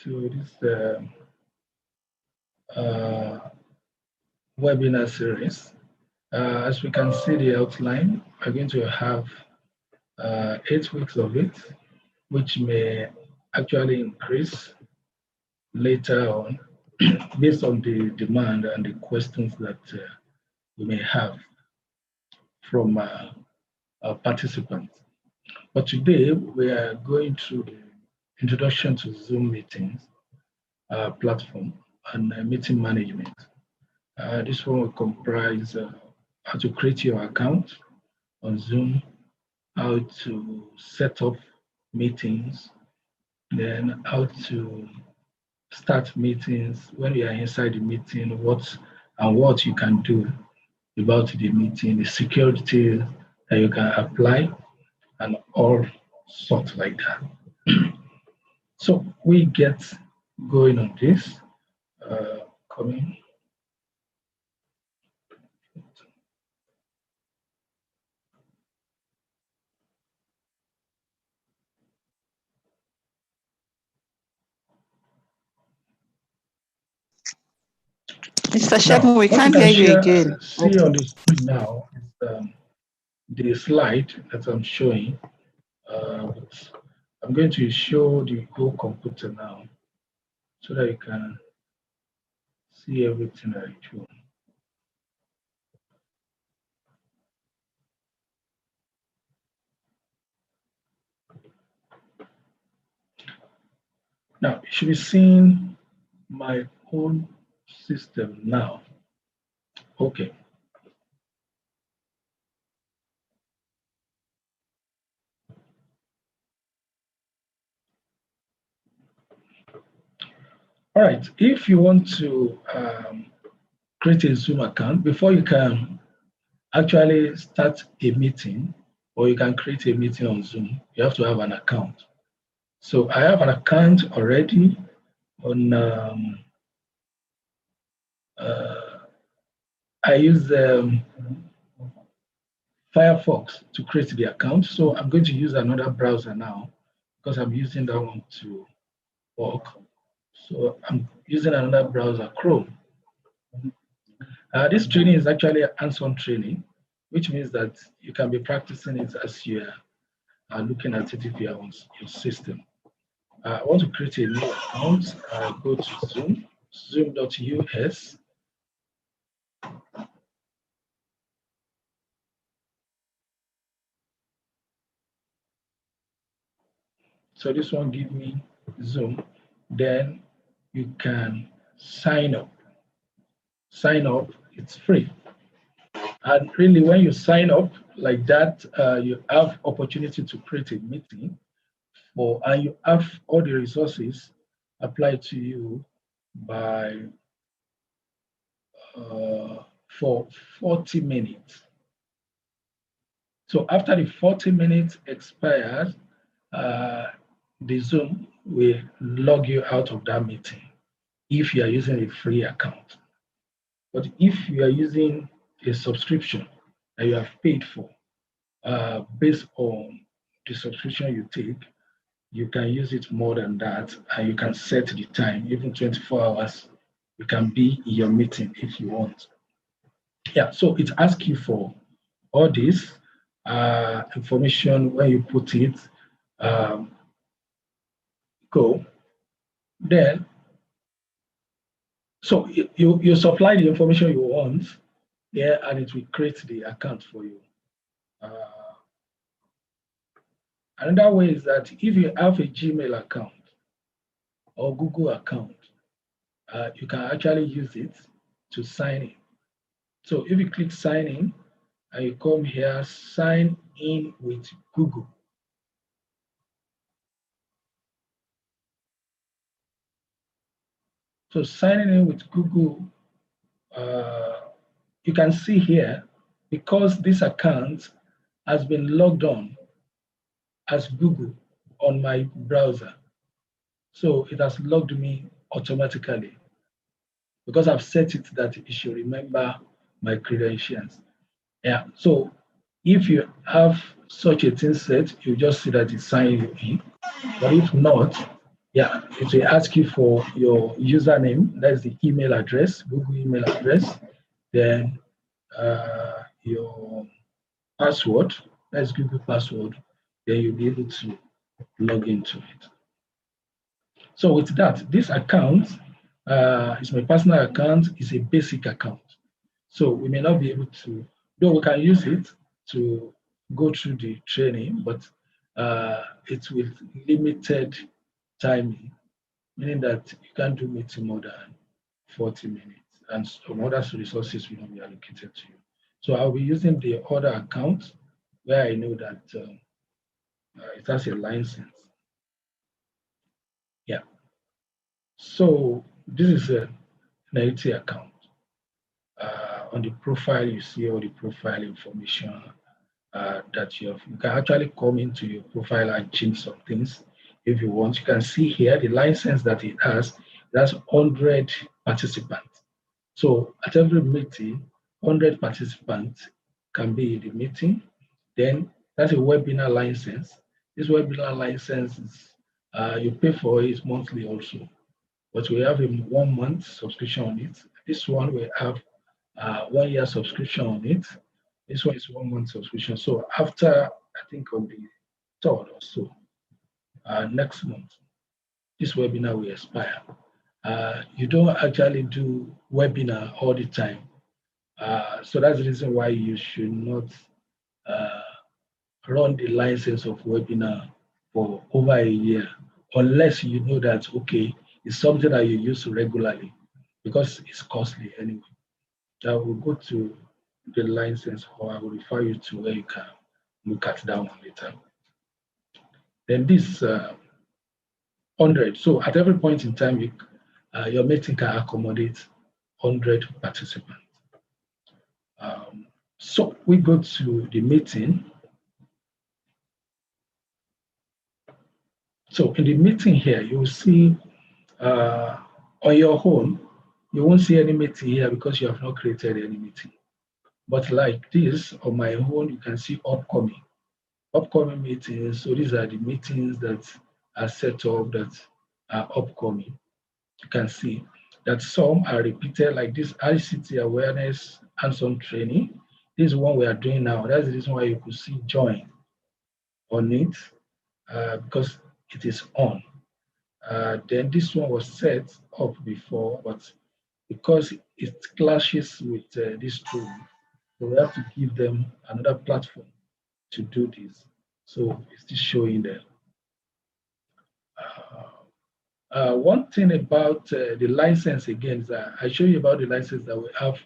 to this webinar series. As we can see the outline, we're going to have 8 weeks of it, which may actually increase later on based on the demand and the questions that we may have from participants. But today we are going through the introduction to Zoom meetings platform and meeting management. This one will comprise how to create your account on Zoom, how to set up meetings, then how to start meetings, when you are inside the meeting, what you can do about the meeting, the security that you can apply, and all sorts like that. So we get going on this. Coming. Mr. Shegun, we can't hear you again. See on the screen now is the slide that I'm showing. I'm going to show the whole computer now so that you can see everything I do. Now, you should be seeing my own system now. Okay. All right, if you want to create a Zoom account, before you can actually start a meeting or you can create a meeting on Zoom, you have to have an account. So I have an account already on, I use Firefox to create the account. So I'm going to use another browser now because I'm using that one to work. So I'm using another browser, Chrome. This training is actually a hands-on training, which means that you can be practicing it as you are looking at it if you are on your system. I want to create a new account. I go to Zoom, zoom.us. So this one gives me Zoom. Then you can sign up. Sign up, it's free. And really, when you sign up like that, you have opportunity to create a meeting, and you have all the resources applied to you by for 40 minutes. So after the 40 minutes expires, the Zoom will log you out of that meeting if you are using a free account. But if you are using a subscription that you have paid for, based on the subscription you take, you can use it more than that, and you can set the time, even 24 hours. You can be in your meeting if you want. Yeah, so it asks you for all this information. When you put it, go. Then, so you supply the information you want, yeah, and it will create the account for you. Another way is that if you have a Gmail account or Google account, you can actually use it to sign in. So if you click sign in and you come here, sign in with Google. So signing in with Google, you can see here, because this account has been logged on as Google on my browser. So it has logged me automatically because I've set it that it should remember my credentials. Yeah, so if you have such a thing set, you just see that it's signing you in. But if not, Yeah, it will ask you for your username. That's the email address, Google email address. Then your password. That's Google password. Then you'll be able to log into it. So with that, this account is my personal account. Is a basic account. So we may not be able to, though we can use it to go through the training, but it's with limited timing, meaning that you can't do meeting more than 40 minutes, and some other resources will not be allocated to you. So I'll be using the other account where I know that it has a license. Yeah. So this is an IT account. On the profile, you see all the profile information that you have. You can actually come into your profile and change some things if you want. You can see here the license that it has. That's 100 participants. So at every meeting, 100 participants can be in the meeting. Then that's a webinar license. This webinar license is you pay for it monthly also, but we have a 1 month subscription on it. This one we have 1 year subscription on it. This one is 1 month subscription. So after, I think on the 3rd or so, next month, this webinar will expire. You don't actually do webinar all the time. So that's the reason why you should not run the license of webinar for over a year, unless you know that, okay, it's something that you use regularly, because it's costly anyway. I will go to the license, or I will refer you to where you can look at that one later. Then this 100. So at every point in time, your meeting can accommodate 100 participants. So we go to the meeting. So in the meeting here, you will see on your home, you won't see any meeting here because you have not created any meeting. But like this, on my own, you can see upcoming meetings. So these are the meetings that are set up that are upcoming. You can see that some are repeated, like this ICT awareness hands-on training. This is one we are doing now. That's the reason why you could see join on it, because it is on. Then this one was set up before, but because it clashes with this tool, so we have to give them another platform to do this. So it's just showing there. One thing about the license again is that I show you about the license that we have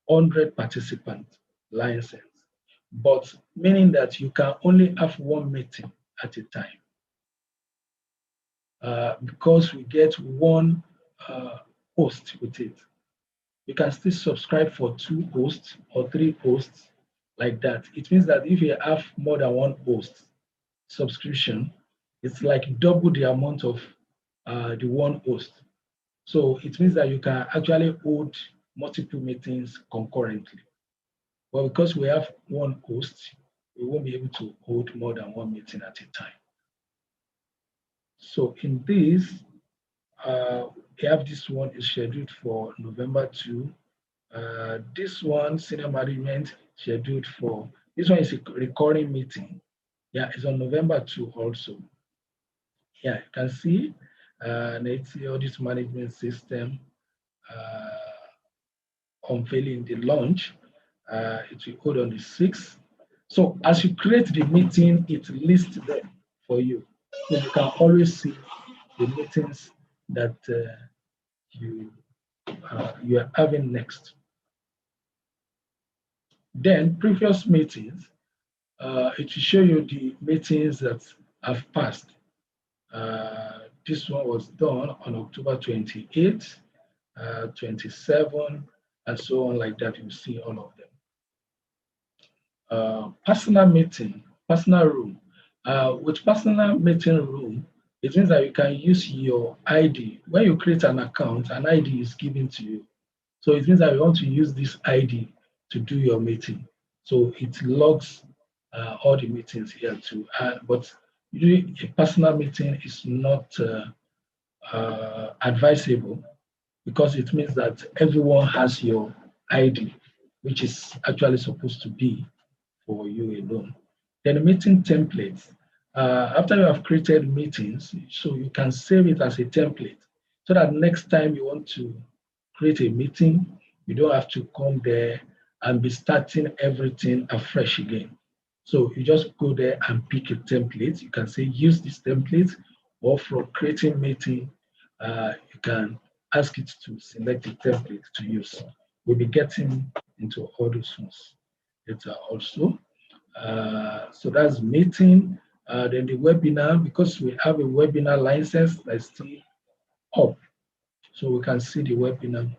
100 participant license, but meaning that you can only have one meeting at a time. Because we get one host with it. You can still subscribe for 2 hosts or 3 hosts like that. It means that if you have more than 1 host subscription, it's like double the amount of the 1 host. So it means that you can actually hold multiple meetings concurrently. But because we have 1 host, we won't be able to hold more than 1 meeting at a time. So in this, we have this one is scheduled for November 2. This one, senior management, scheduled for, this one is a recurring meeting. Yeah, it's on November 2 also. Yeah, you can see the audit management system unveiling the launch. It will hold on the 6th. So as you create the meeting, it lists them for you. So you can always see the meetings that you are having next. Then previous meetings, it will show you the meetings that have passed. This one was done on October 28, 27, and so on like that. You see all of them. Personal meeting, personal room. With personal meeting room, it means that you can use your ID. When you create an account, an ID is given to you. So it means that you want to use this ID to do your meeting. So it logs all the meetings here too. But usually a personal meeting is not advisable because it means that everyone has your ID, which is actually supposed to be for you alone. Then the meeting templates. After you have created meetings, so you can save it as a template so that next time you want to create a meeting, you don't have to come there and be starting everything afresh again. So you just go there and pick a template. You can say use this template, or from creating meeting, you can ask it to select a template to use. We'll be getting into all those ones later also. So that's meeting. Then the webinar, because we have a webinar license that's still up. So we can see the webinar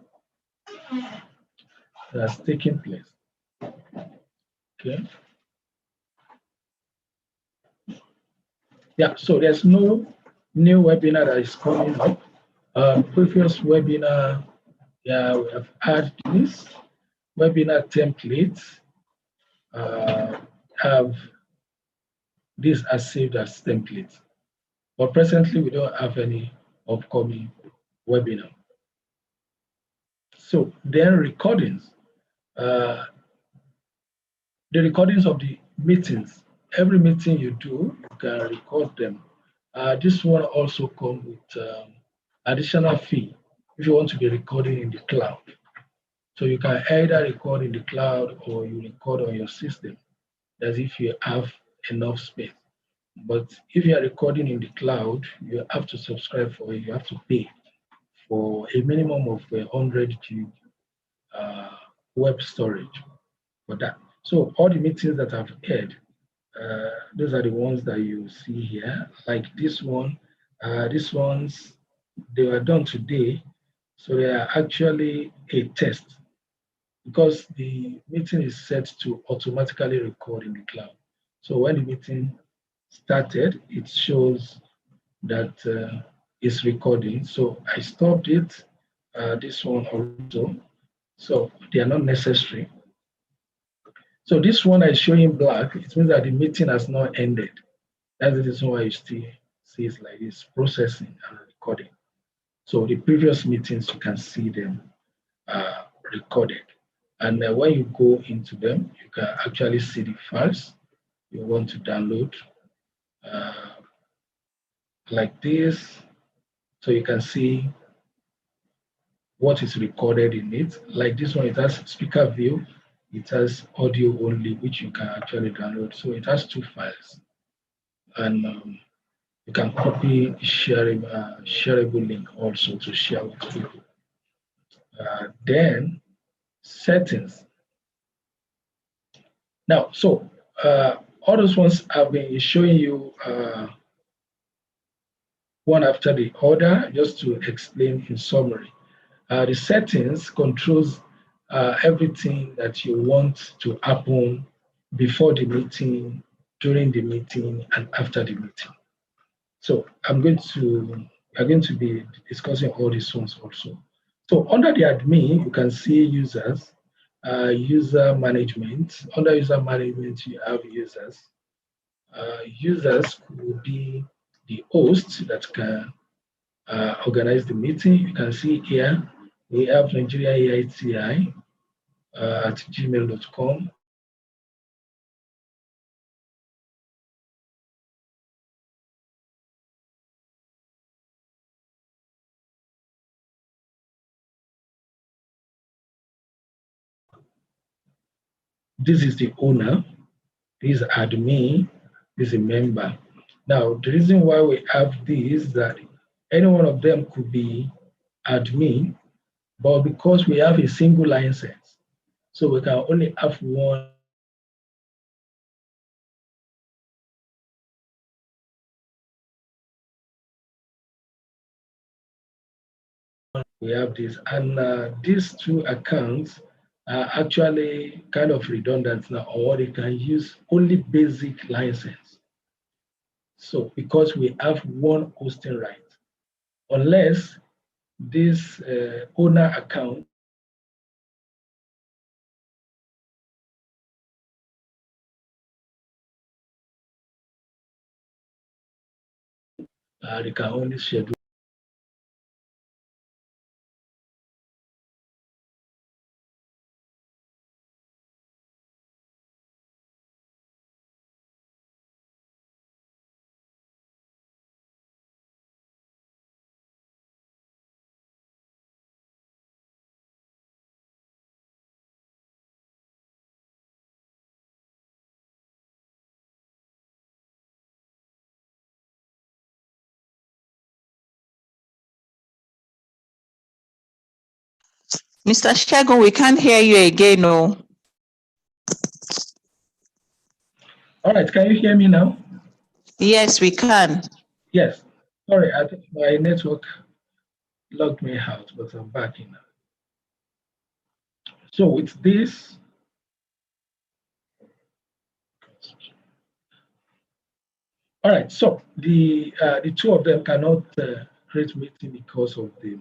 that's taking place. Okay. Yeah, so there's no new webinar that is coming up. Previous webinar, yeah, we have had this webinar templates. Have this as saved as templates. But presently, we don't have any upcoming webinar. So then recordings. The recordings of the meetings. Every meeting you do, you can record them. This one also comes with additional fee if you want to be recording in the cloud. So you can either record in the cloud or you record on your system, as if you have enough space. But if you are recording in the cloud, you have to subscribe for it. You have to pay for a minimum of 100 GB web storage for that. So all the meetings that I've had, those are the ones that you see here. Like this one, these ones, they were done today. So they are actually a test because the meeting is set to automatically record in the cloud. So when the meeting started, it shows that it's recording. So I stopped it, this one also. So they are not necessary. So this one I show in black, it means that the meeting has not ended. That's the reason why you still see it like this, processing and recording. So the previous meetings, you can see them recorded. And when you go into them, you can actually see the files you want to download like this. So you can see what is recorded in it. Like this one, it has speaker view, it has audio only, which you can actually download. So it has two files. And you can copy shareable link also to share with people. Then settings. Now, so all those ones I've been showing you one after the other, just to explain in summary. The settings controls everything that you want to happen before the meeting, during the meeting, and after the meeting. So we're going to be discussing all these ones also. So under the admin, you can see users, user management. Under user management, you have users. Users will be the host that can organize the meeting. You can see here, we have Nigeria AITI at gmail.com. This is the owner. This is admin. This is a member. Now, the reason why we have this is that any one of them could be admin, but because we have a single license, so we can only have one. We have this, and these two accounts are actually kind of redundant now, or they can use only basic license. So because we have one hosting right, unless this owner account they can only schedule Mr. Shegun, we can't hear you again, no. All right, can you hear me now? Yes, we can. Yes. Sorry, I think my network logged me out, but I'm back in now. So with this, all right. So the two of them cannot create meeting because of the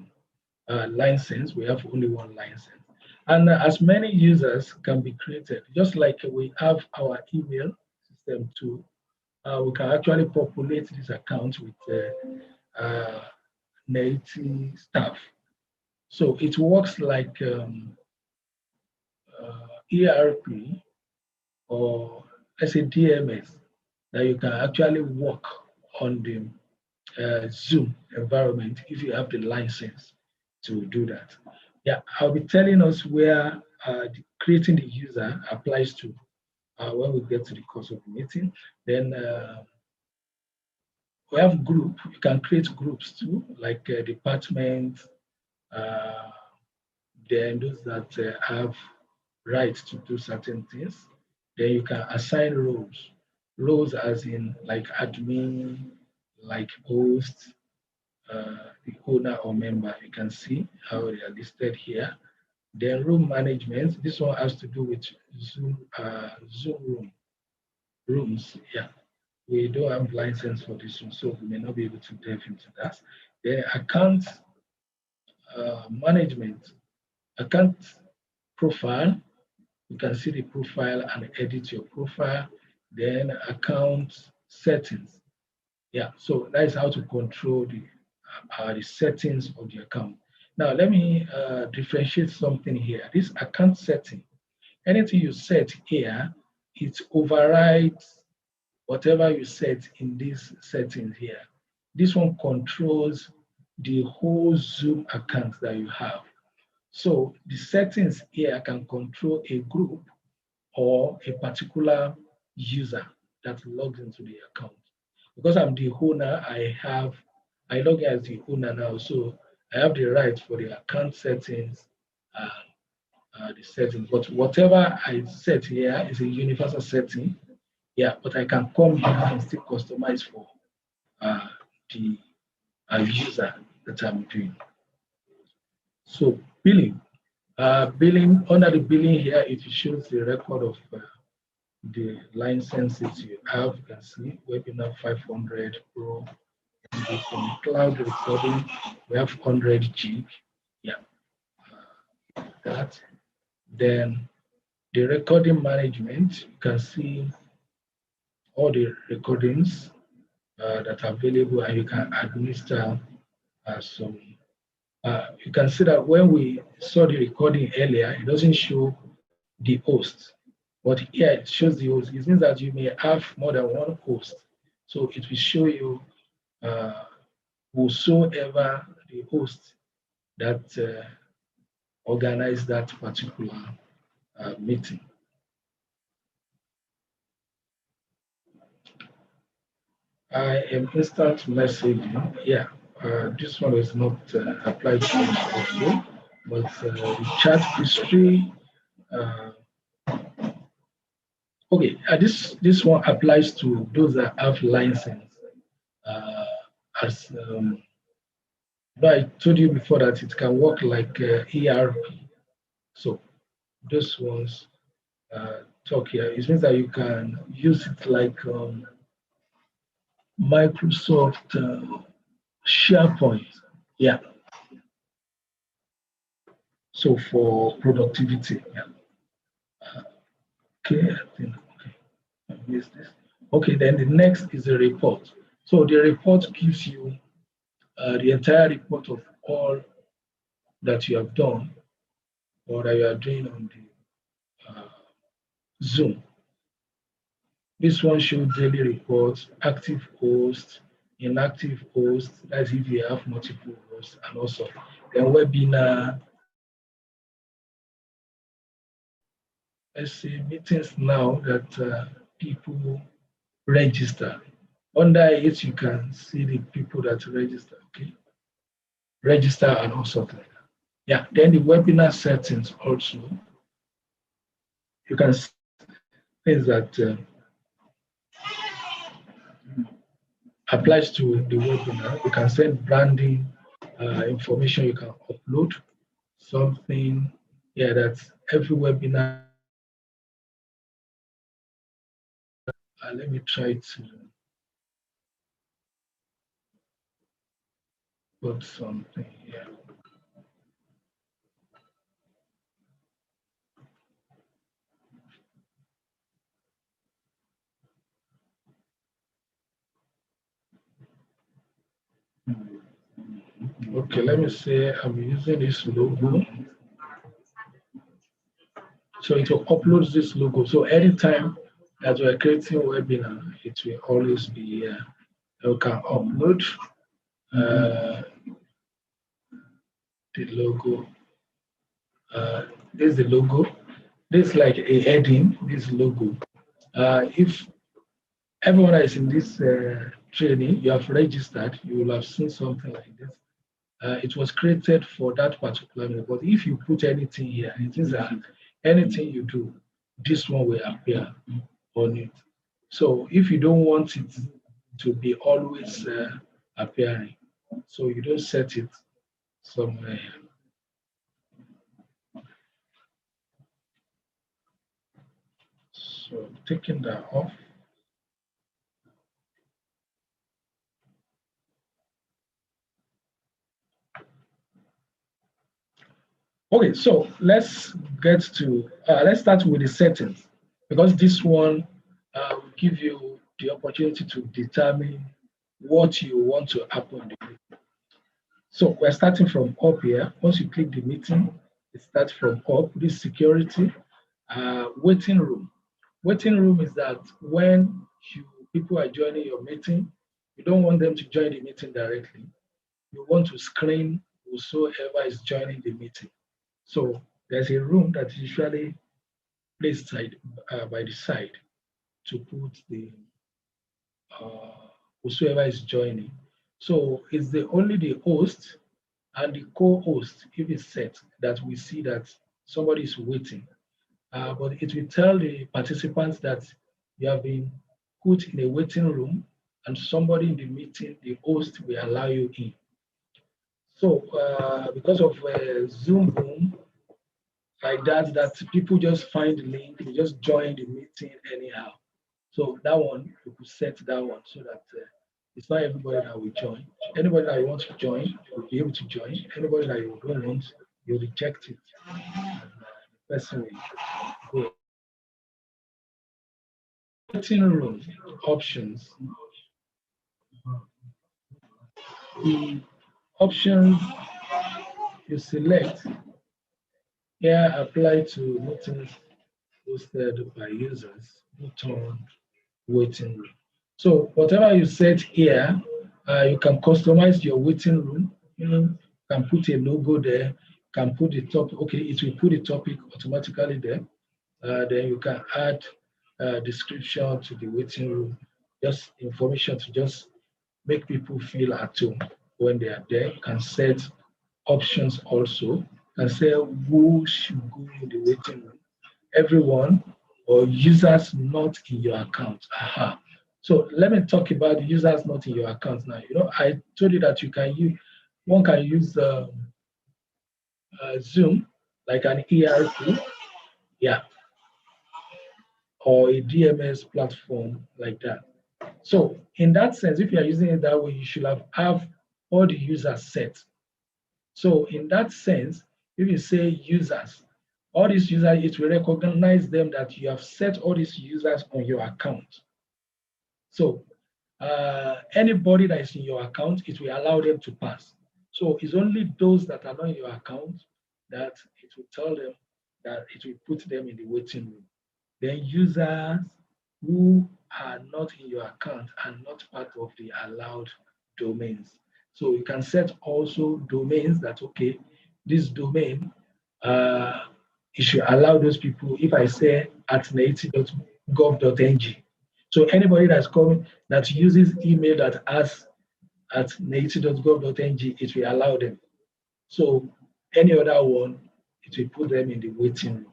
license. We have only one license, and as many users can be created, just like we have our email system too. We can actually populate this account with native staff. So it works like ERP or let's say DMS, that you can actually work on the Zoom environment if you have the license to do that. Yeah, I'll be telling us where creating the user applies to when we get to the course of the meeting. Then we have group. You can create groups too, like department, uh, then those that have rights to do certain things. Then you can assign roles. Roles as in like admin, like host, the owner or member. You can see how they are listed here. Then room management. This one has to do with Zoom rooms. Yeah, we don't have license for this one, so we may not be able to delve into that. Then account management, account profile. You can see the profile and edit your profile. Then account settings. Yeah, so that is how to control the settings of the account. Now, let me differentiate something here. This account setting, anything you set here, it overrides whatever you set in this settings here. This one controls the whole Zoom account that you have. So the settings here can control a group or a particular user that logs into the account. Because I'm the owner, I log in as the owner now, so I have the right for the account settings and the settings. But whatever I set here is a universal setting. Yeah, but I can come here and still customize for the user that I'm doing. So billing. Billing, under the billing here, it shows the record of the licenses you have. You can see Webinar 500 Pro. From cloud recording, we have 100 gig. Yeah, that. Then the recording management, you can see all the recordings that are available, and you can administer some. You can see that when we saw the recording earlier, it doesn't show the host, but here it shows the host. It means that you may have more than one host, so it will show you whosoever the host that organize that particular meeting. I am instant messaging. Yeah, this one is not applied to us also, but the chat history. Okay, this one applies to those that have license. As but I told you before that it can work like ERP. So those ones talk here. It means that you can use it like Microsoft SharePoint. Yeah. So for productivity. Yeah. Okay. I think, okay. I missed this. Okay. Then the next is the report. So the report gives you the entire report of all that you have done or that you are doing on the Zoom. This one shows daily reports, active hosts, inactive hosts, that's if you have multiple hosts, and also then webinar, let's say meetings now that people register. Under it, you can see the people that register, okay? Register and also like that. Yeah, then the webinar settings also. You can see things that applies to the webinar. You can send branding information. You can upload something. Yeah, that's every webinar. Let me try to put something here. Okay, let me say I'm using this logo. So it will upload this logo. So anytime that we're creating a webinar, it will always be here. You can upload the logo. This is the logo. This is like a heading, this logo. If everyone that is in this training, you have registered, you will have seen something like this. It was created for that particular minute, but if you put anything here, it is that anything you do, this one will appear on it. So if you don't want it to be always appearing, so you don't set it somewhere. So taking that off. Okay, so let's let's start with the settings, because this one will give you the opportunity to determine what you want to happen. So we're starting from up here. Once you click the meeting, it starts from up. This security, waiting room. Waiting room is that when people are joining your meeting, you don't want them to join the meeting directly. You want to screen whosoever is joining the meeting. So there's a room that is usually placed by the side to put the whosoever is joining. So it's only the host and the co-host, if it's set, that we see that somebody is waiting. But it will tell the participants that you have been put in a waiting room and somebody in the meeting, the host, will allow you in. So because of Zoom Boom, like that people just find the link, they just join the meeting anyhow. So that one, you could set that one so that it's not everybody that will join. Anybody that you want to join, will be able to join. Anybody that you don't want, you reject it. And, the person will go. Waiting room options. The options you select here apply to meetings hosted by users who turn waiting room. So whatever you set here, you can customize your waiting room. You can put a logo there, can put the topic. Okay, it will put the topic automatically there. Then you can add description to the waiting room, just information to just make people feel at home when they are there. You can set options also. You can say who should go in the waiting room. Everyone or users not in your account. Aha. So let me talk about the users not in your account now. I told you that one can use Zoom like an ERP, yeah, or a DMS platform like that. So in that sense, if you are using it that way, you should have all the users set. So in that sense, if you say users, all these users, it will recognize them that you have set all these users on your account. So anybody that is in your account, it will allow them to pass. So it's only those that are not in your account that it will tell them that it will put them in the waiting room. Then users who are not in your account are not part of the allowed domains. So you can set also domains that, okay, this domain, it should allow those people, if I say at native.gov.ng. So anybody that's coming that uses email that has at native.gov.ng, it will allow them. So any other one, it will put them in the waiting room.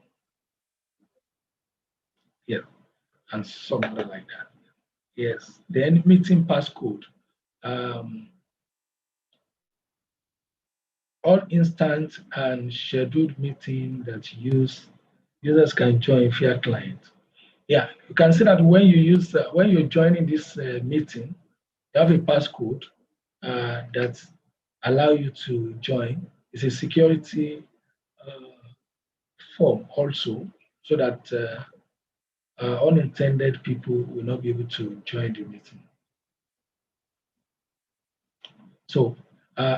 Yeah, and something like that. Yes. Then meeting passcode. All instant and scheduled meeting that users can join via client. Yeah, you can see that when when you're joining this meeting, you have a passcode that allow you to join. It's a security form also, so that unintended people will not be able to join the meeting. So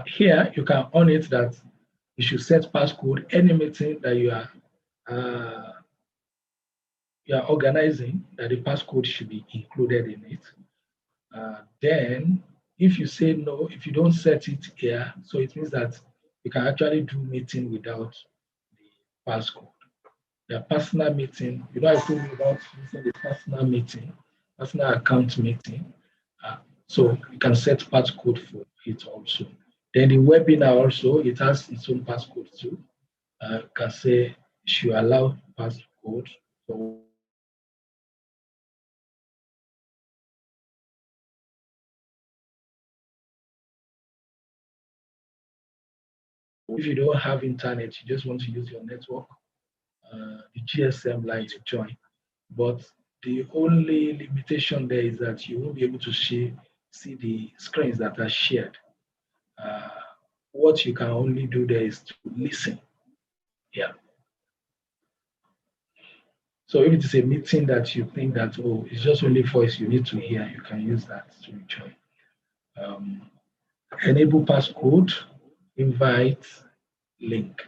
here you can on it that you should set passcode any meeting that you are organizing, that the passcode should be included in it. Then if you say no, if you don't set it here, so it means that you can actually do meeting without the passcode. The personal meeting, I told you about using the personal meeting, personal account meeting. So you can set passcode for it also. Then the webinar also, it has its own passcode too. Can say should allow passcode for if you don't have internet, you just want to use your network, the GSM line to join. But the only limitation there is that you won't be able to see the screens that are shared. What you can only do there is to listen. Yeah. So if it is a meeting that you think that, oh, it's just only voice you need to hear, you can use that to join. Enable passcode, invite, link.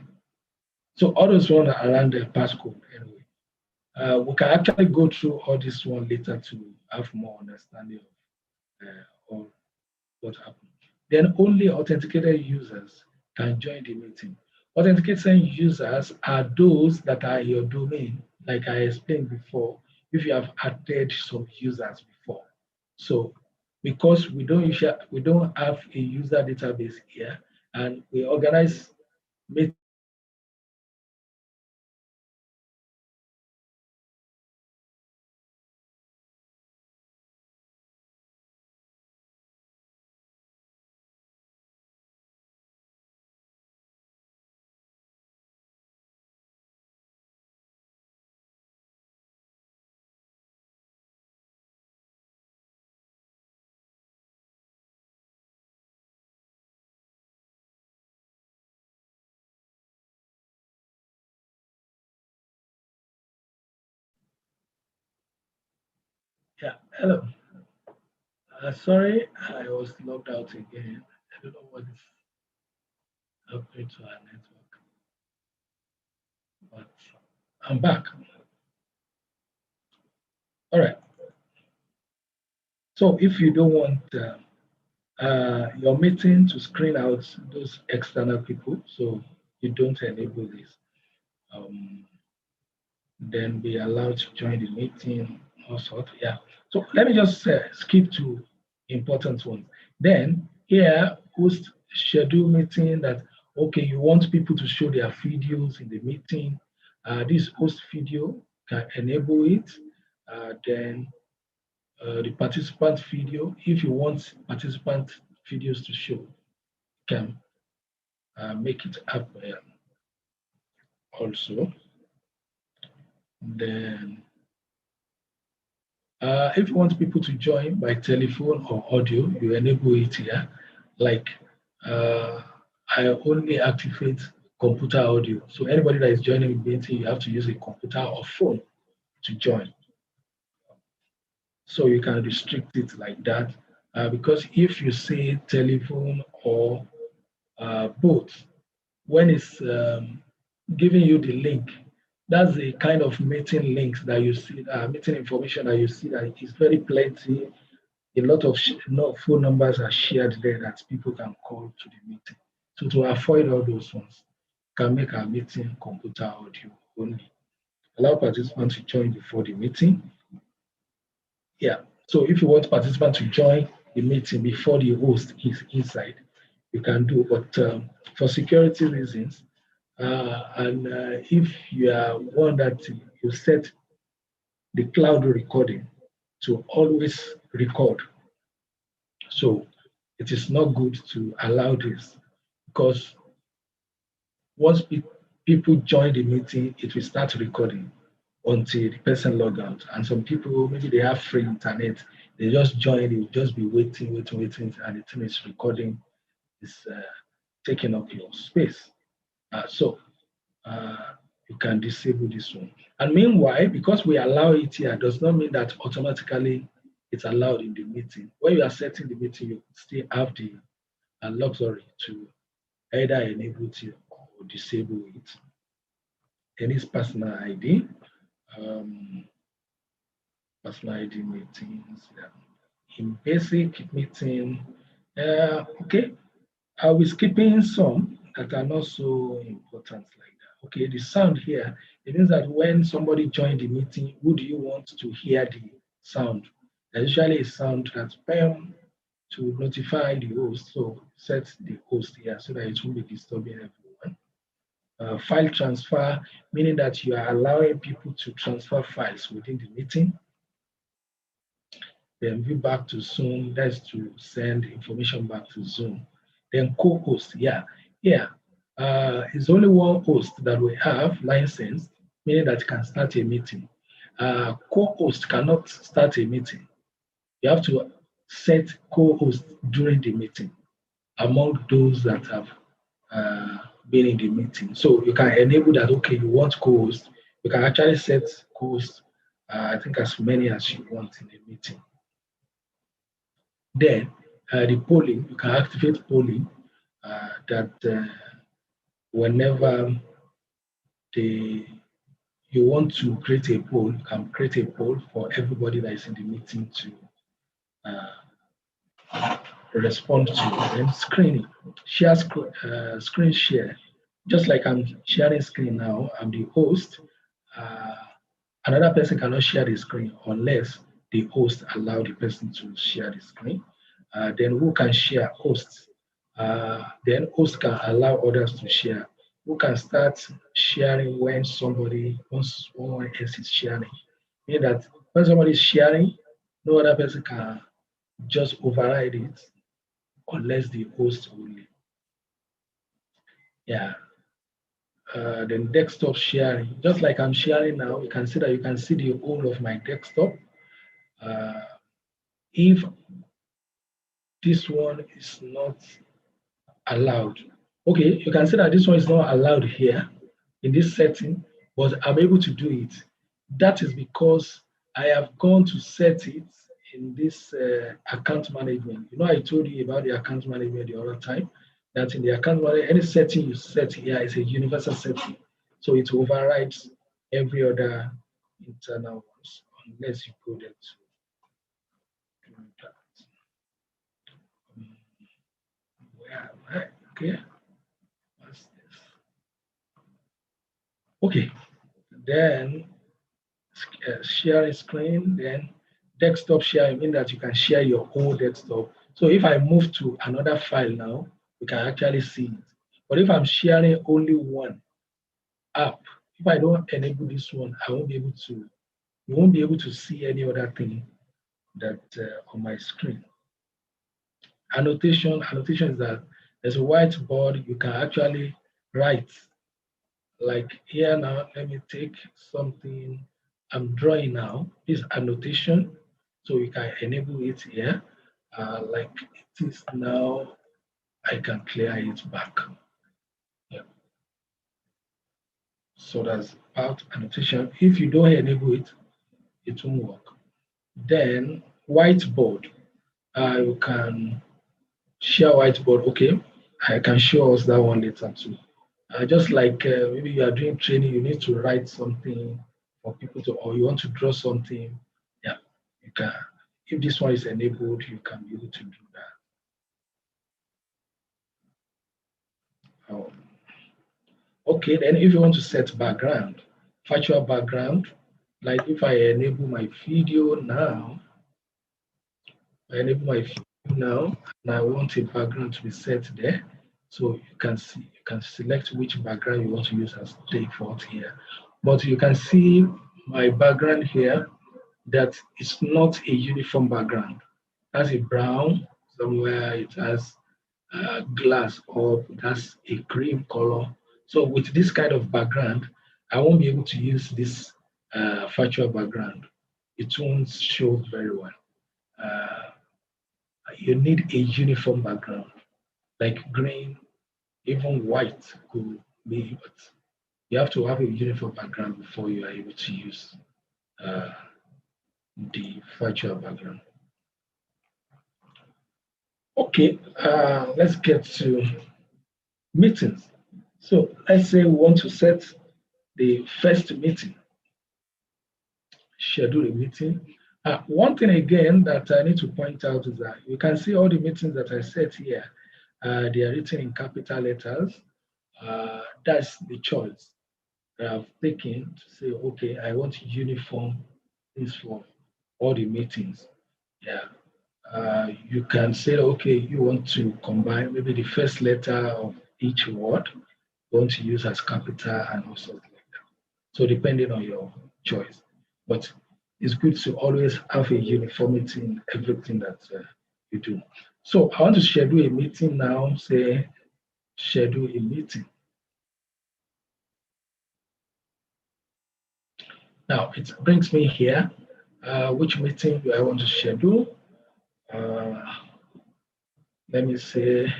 So all those ones are around the passcode anyway. We can actually go through all this one later to have more understanding of what happened. Then only authenticated users can join the meeting. Authenticated users are those that are your domain, like I explained before, if you have added some users before. So because we don't have a user database here, and we organize meetings Yeah, hello. Sorry, I was logged out again. I don't know what is happening to our network, but I'm back. All right. So if you don't want your meeting to screen out those external people, so you don't enable this, then be allowed to join the meeting or sort. Yeah. So let me just skip to important ones. Then here, host schedule meeting that, okay, you want people to show their videos in the meeting. This host video can enable it. Then the participant video, if you want participant videos to show, can make it happen also. Then if you want people to join by telephone or audio, you enable it here. Like I only activate computer audio. So anybody that is joining the meeting, you have to use a computer or phone to join. So you can restrict it like that. Because if you say telephone or both, when it's giving you the link, that's the kind of meeting links that you see, meeting information that you see that is very plenty. A lot of phone numbers are shared there that people can call to the meeting. So to avoid all those ones, can make our meeting computer audio only. Allow participants to join before the meeting. Yeah. So if you want participants to join the meeting before the host is inside, you can do. But for security reasons, And if you are one that you set the cloud recording to always record, so it is not good to allow this because once people join the meeting, it will start recording until the person log out. And some people, maybe they have free internet, they just join, they will just be waiting, and the thing is recording, is taking up your space. So you can disable this one. And meanwhile, because we allow it here, does not mean that automatically it's allowed in the meeting. When you are setting the meeting, you still have the luxury to either enable it or disable it. Then it's personal ID. Um, Personal ID meetings. Yeah. In basic meeting, okay, I will skipping some that are not so important like that. Okay, the sound here, it means that when somebody joined the meeting, who do you want to hear the sound? There's usually a sound that's bam to notify the host. So set the host here so that it won't be disturbing everyone. File transfer, meaning that you are allowing people to transfer files within the meeting. Then view back to Zoom, that's to send information back to Zoom. Then co-host, yeah. It's only one host that we have licensed, meaning that can start a meeting. Co-host cannot start a meeting. You have to set co-host during the meeting among those that have been in the meeting. So you can enable that, okay, you want co-host, you can actually set co-host, I think as many as you want in the meeting. Then the polling, you can activate polling that whenever you want to create a poll, you can create a poll for everybody that is in the meeting to respond to. Then screening, share screen share. Just like I'm sharing screen now, I'm the host. Another person cannot share the screen unless the host allow the person to share the screen. Then who can share? Hosts. Then host can allow others to share. Who can start sharing when someone else is sharing? Meaning that when somebody is sharing, no other person can just override it unless the host only. Yeah. Then desktop sharing, just like I'm sharing now, you can see that you can see the whole of my desktop. If this one is not allowed, okay, you can see that this one is not allowed here in this setting, but I'm able to do it. That is because I have gone to set it in this account management. You know, I told you about the account management the other time, that in the account management, any setting you set here is a universal setting. So it overrides every other internal ones unless you go there to do that. Where am I? Okay. What's this? Okay. Then sharing screen, then desktop sharing, mean that you can share your whole desktop. So if I move to another file now, you can actually see it. But if I'm sharing only one app, if I don't enable this one, I won't be able to, you won't be able to see any other thing that on my screen. Annotation is that there's a whiteboard, you can actually write. Like here now, let me take something I'm drawing now, this annotation. So you can enable it here. Like it is now, I can clear it back. Yeah. So that's about annotation. If you don't enable it, it won't work. Then whiteboard, you can share whiteboard. Okay, I can show us that one later too. Just like maybe you are doing training, you need to write something for people to, or you want to draw something. Yeah, you can. If this one is enabled, you can be able to do that. Okay, then if you want to set background, virtual background, like if I enable my video now, and I want a background to be set there. So you can select which background you want to use as default here. But you can see my background here that it's not a uniform background. It has a brown somewhere, it has glass, or it has a cream color. So with this kind of background, I won't be able to use this virtual background. It won't show very well. Uh, you need a uniform background, like green, even white could be, but you have to have a uniform background before you are able to use uh, the virtual background. Okay, let's get to meetings. So let's say we want to set the first meeting, schedule a meeting. One thing again that I need to point out is that you can see all the meetings that I set here. They are written in capital letters. That's the choice that I've taken to say, okay, I want uniform things for all the meetings. Yeah. You can say, okay, you want to combine maybe the first letter of each word, you want to use as capital and also like that. So depending on your choice. But it's good to always have a uniformity in everything that you do. So I want to schedule a meeting now, say schedule a meeting. Now it brings me here. Which meeting do I want to schedule? Let me say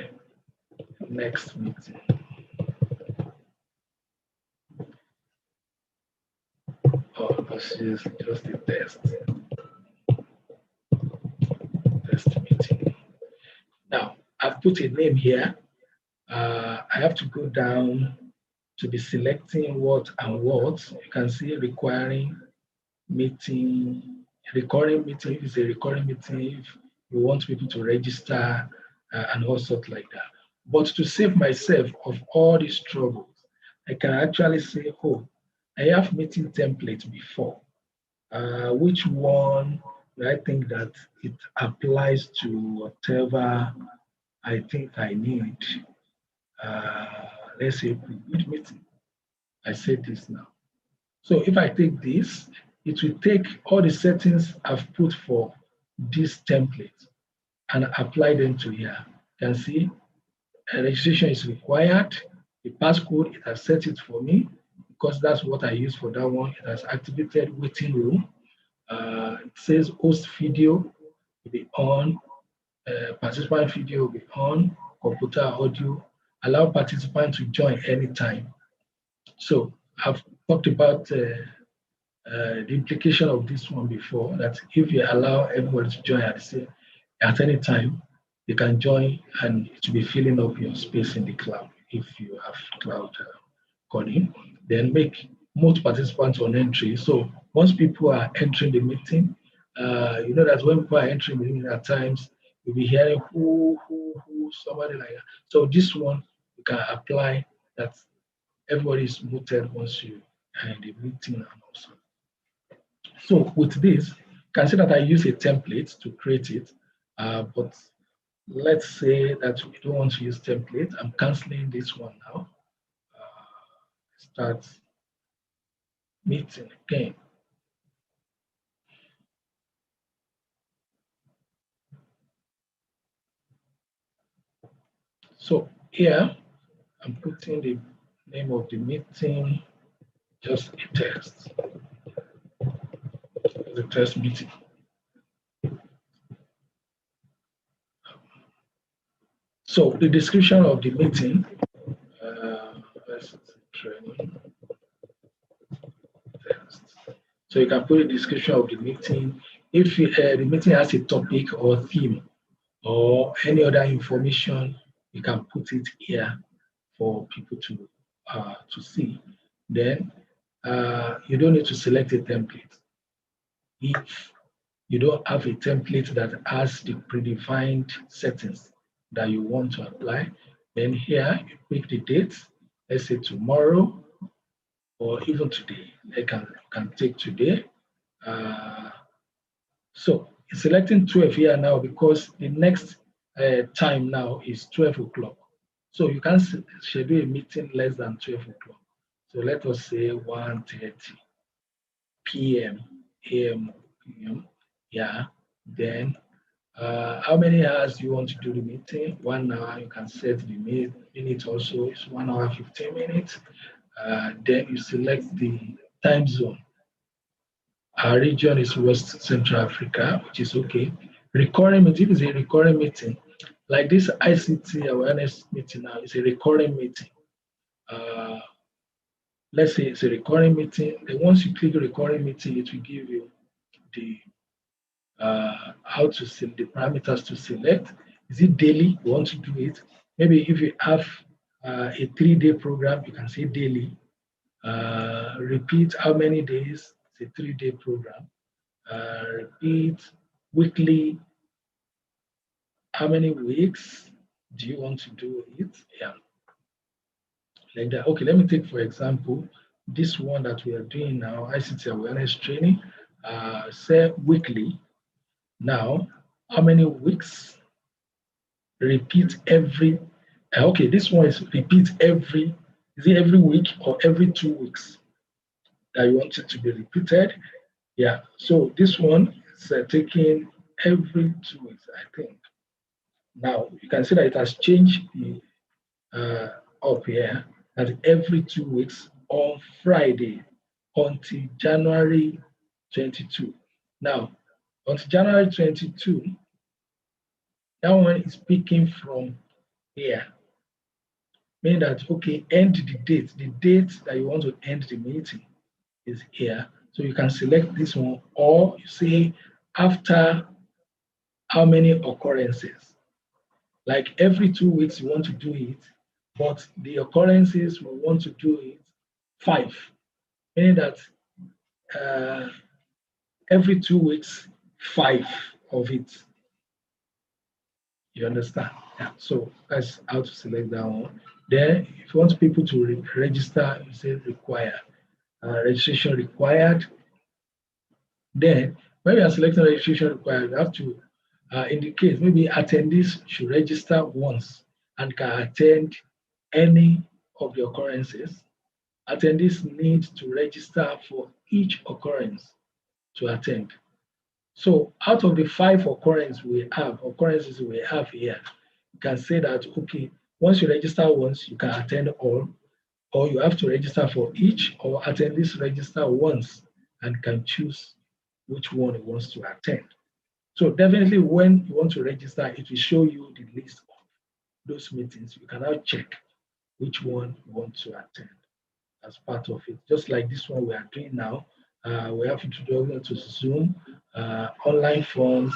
next meeting. Oh, this is just a test. Test meeting. Now I've put a name here. I have to go down to be selecting what and what. You can see requiring meeting, recurring meeting. If it's a recurring meeting, if you want people to register and all sorts like that. But to save myself of all these troubles, I can actually say, oh, I have meeting template before. Which one do I think that it applies to whatever I think I need? Let's say pre-bid meeting. I said this now. So if I take this, it will take all the settings I've put for this template and apply them to here. You can see registration is required. The passcode, it has set it for me because that's what I use for that one. It has activated waiting room. It says host video will be on, participant video will be on, computer audio, allow participants to join anytime. So I've talked about the implication of this one before, that if you allow everybody to join at any time, they can join and it will be filling up your space in the cloud if you have cloud coding. Then make most participants on entry. So once people are entering the meeting, you know that when people are entering the meeting at times, you'll be hearing who, somebody like that. So this one, you can apply that everybody is muted once you are in the meeting and also. So with this, you can see that I use a template to create it, but let's say that we don't want to use template. I'm canceling this one now. Start meeting again. So here, I'm putting the name of the meeting, just a text, the test meeting. So the description of the meeting, training text. So you can put a description of the meeting. If the meeting has a topic or theme or any other information, you can put it here for people to see. Then you don't need to select a template. If you don't have a template that has the predefined settings that you want to apply, then here you pick the date, let's say tomorrow or even today. You can take today. So selecting 12 here now because the next time now is 12 o'clock. So you can schedule a meeting less than 12 o'clock. So let us say 1:30 p.m. a.m. p.m. Yeah. Then how many hours do you want to do the meeting? 1 hour. You can set the minute also. It's 1 hour 15 minutes. Then you select the time zone. Our region is West Central Africa, which is okay. Recurring meeting is a recurring meeting. Like this ICT awareness meeting now is a recurring meeting. Uh, let's say it's a recurring meeting. Then once you click recurring meeting, it will give you the how to select the parameters to select. Is it daily? You want to do it? Maybe if you have a 3-day program, you can say daily. Repeat how many days? It's a 3-day program. Repeat weekly. How many weeks do you want to do it? Yeah, like that. Okay, let me take for example this one that we are doing now, ICT awareness training. Say weekly. Now, how many weeks? Repeat every. Okay, this one is repeat every. Is it every week or every 2 weeks that you want it to be repeated? Yeah. So this one is taking every 2 weeks, I think. Now you can see that it has changed the up here that every 2 weeks on Friday until January 22. Now, until January 22, that one is picking from here. Meaning that, okay, end the date that you want to end the meeting is here. So you can select this one, or you say after how many occurrences. Like every 2 weeks you want to do it, but the occurrences we want to do it 5, meaning that every 2 weeks, 5 of it. You understand? Yeah. So that's how to select that one. Then, if you want people to register, you say require. Registration required. Then, when you are selecting registration required, you have to indicate maybe attendees should register once and can attend any of the occurrences. Attendees need to register for each occurrence to attend. So out of the 5 occurrences we have here, you can say that, okay, once you register once, you can attend all, or you have to register for each, or attendees register once and can choose which one he wants to attend. So definitely when you want to register, it will show you the list of those meetings. You can now check which one you want to attend as part of it. Just like this one we are doing now, we have to to Zoom, online forms,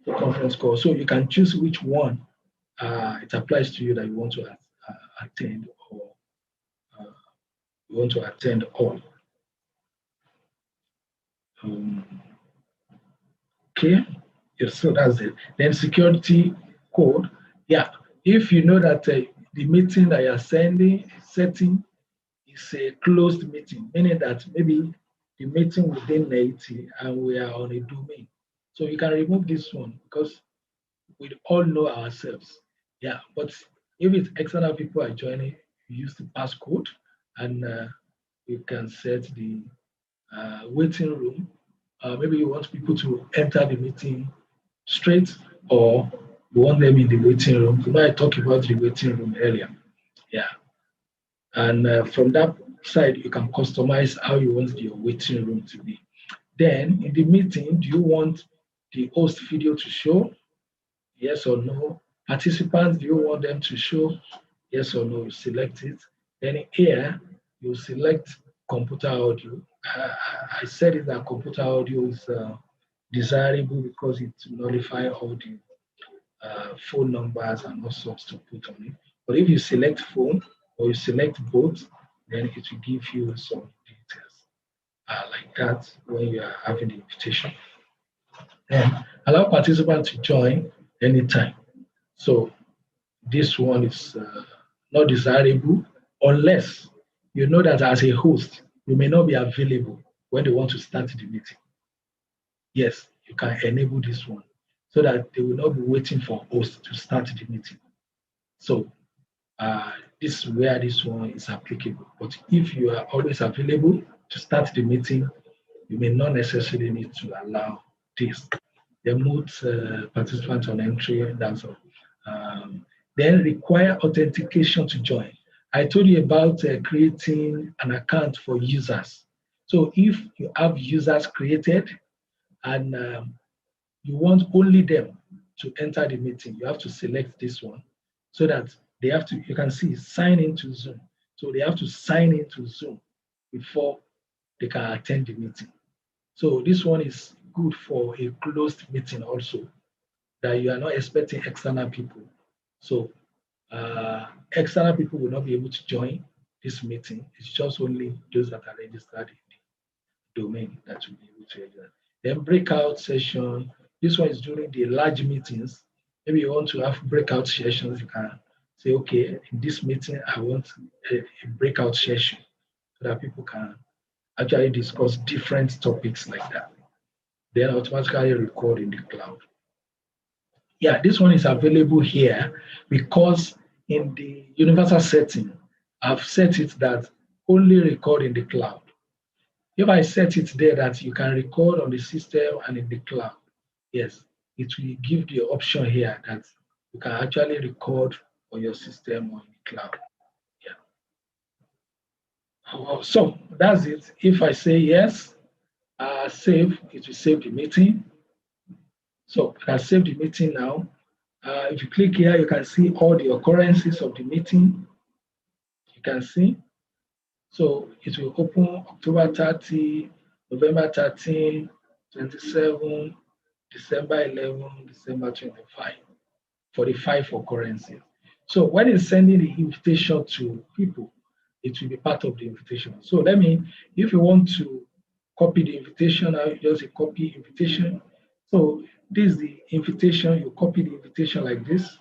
for conference call. So you can choose which one it applies to you that you want to attend, or you want to attend all. Okay, yes, so that's it. Then security code. Yeah, if you know that the meeting that you're setting is a closed meeting, meaning that maybe the meeting within 80 and we are on a domain. So you can remove this one because we all know ourselves. Yeah, but if it's external people are joining, you use the passcode and you can set the waiting room. Maybe you want people to enter the meeting straight, or you want them in the waiting room. You know, I talked about the waiting room earlier. Yeah. And from that side, you can customize how you want your waiting room to be. Then in the meeting, do you want the host video to show? Yes or no? Participants, do you want them to show? Yes or no? You select it. Then here, you select computer audio. I said it that computer audio is desirable because it nullifies all the phone numbers and all sorts to put on it. But if you select phone or you select both, then it will give you some details like that when you are having the invitation. And allow participants to join anytime. So this one is not desirable unless you know that as a host, you may not be available when they want to start the meeting. Yes, you can enable this one so that they will not be waiting for host to start the meeting. So this is where this one is applicable. But if you are always available to start the meeting, you may not necessarily need to allow this. They mute participants on entry, that's all. Then require authentication to join. I told you about creating an account for users. So if you have users created and you want only them to enter the meeting, you have to select this one so that they have to, you can see, sign into Zoom. So they have to sign into Zoom before they can attend the meeting. So this one is good for a closed meeting also, that you are not expecting external people. So external people will not be able to join this meeting. It's just only those that are registered in the domain that will be able to enter. Then breakout session. This one is during the large meetings. Maybe you want to have breakout sessions. You can say, okay, in this meeting, I want a breakout session so that people can actually discuss different topics like that. Then automatically record in the cloud. Yeah, this one is available here because in the universal setting, I've set it that only record in the cloud. If I set it there that you can record on the system and in the cloud, yes, it will give the option here that you can actually record on your system or in the cloud. Yeah. So that's it. If I say yes, save, it will save the meeting. So I can save the meeting now. If you click here, you can see all the occurrences of the meeting. You can see. So it will open October 30, November 13, 27, December 11, December 25, for the 5 occurrences. So when it's sending the invitation to people, it will be part of the invitation. So if you want to copy the invitation, I just copy invitation. So this is the invitation, you copy the invitation like this.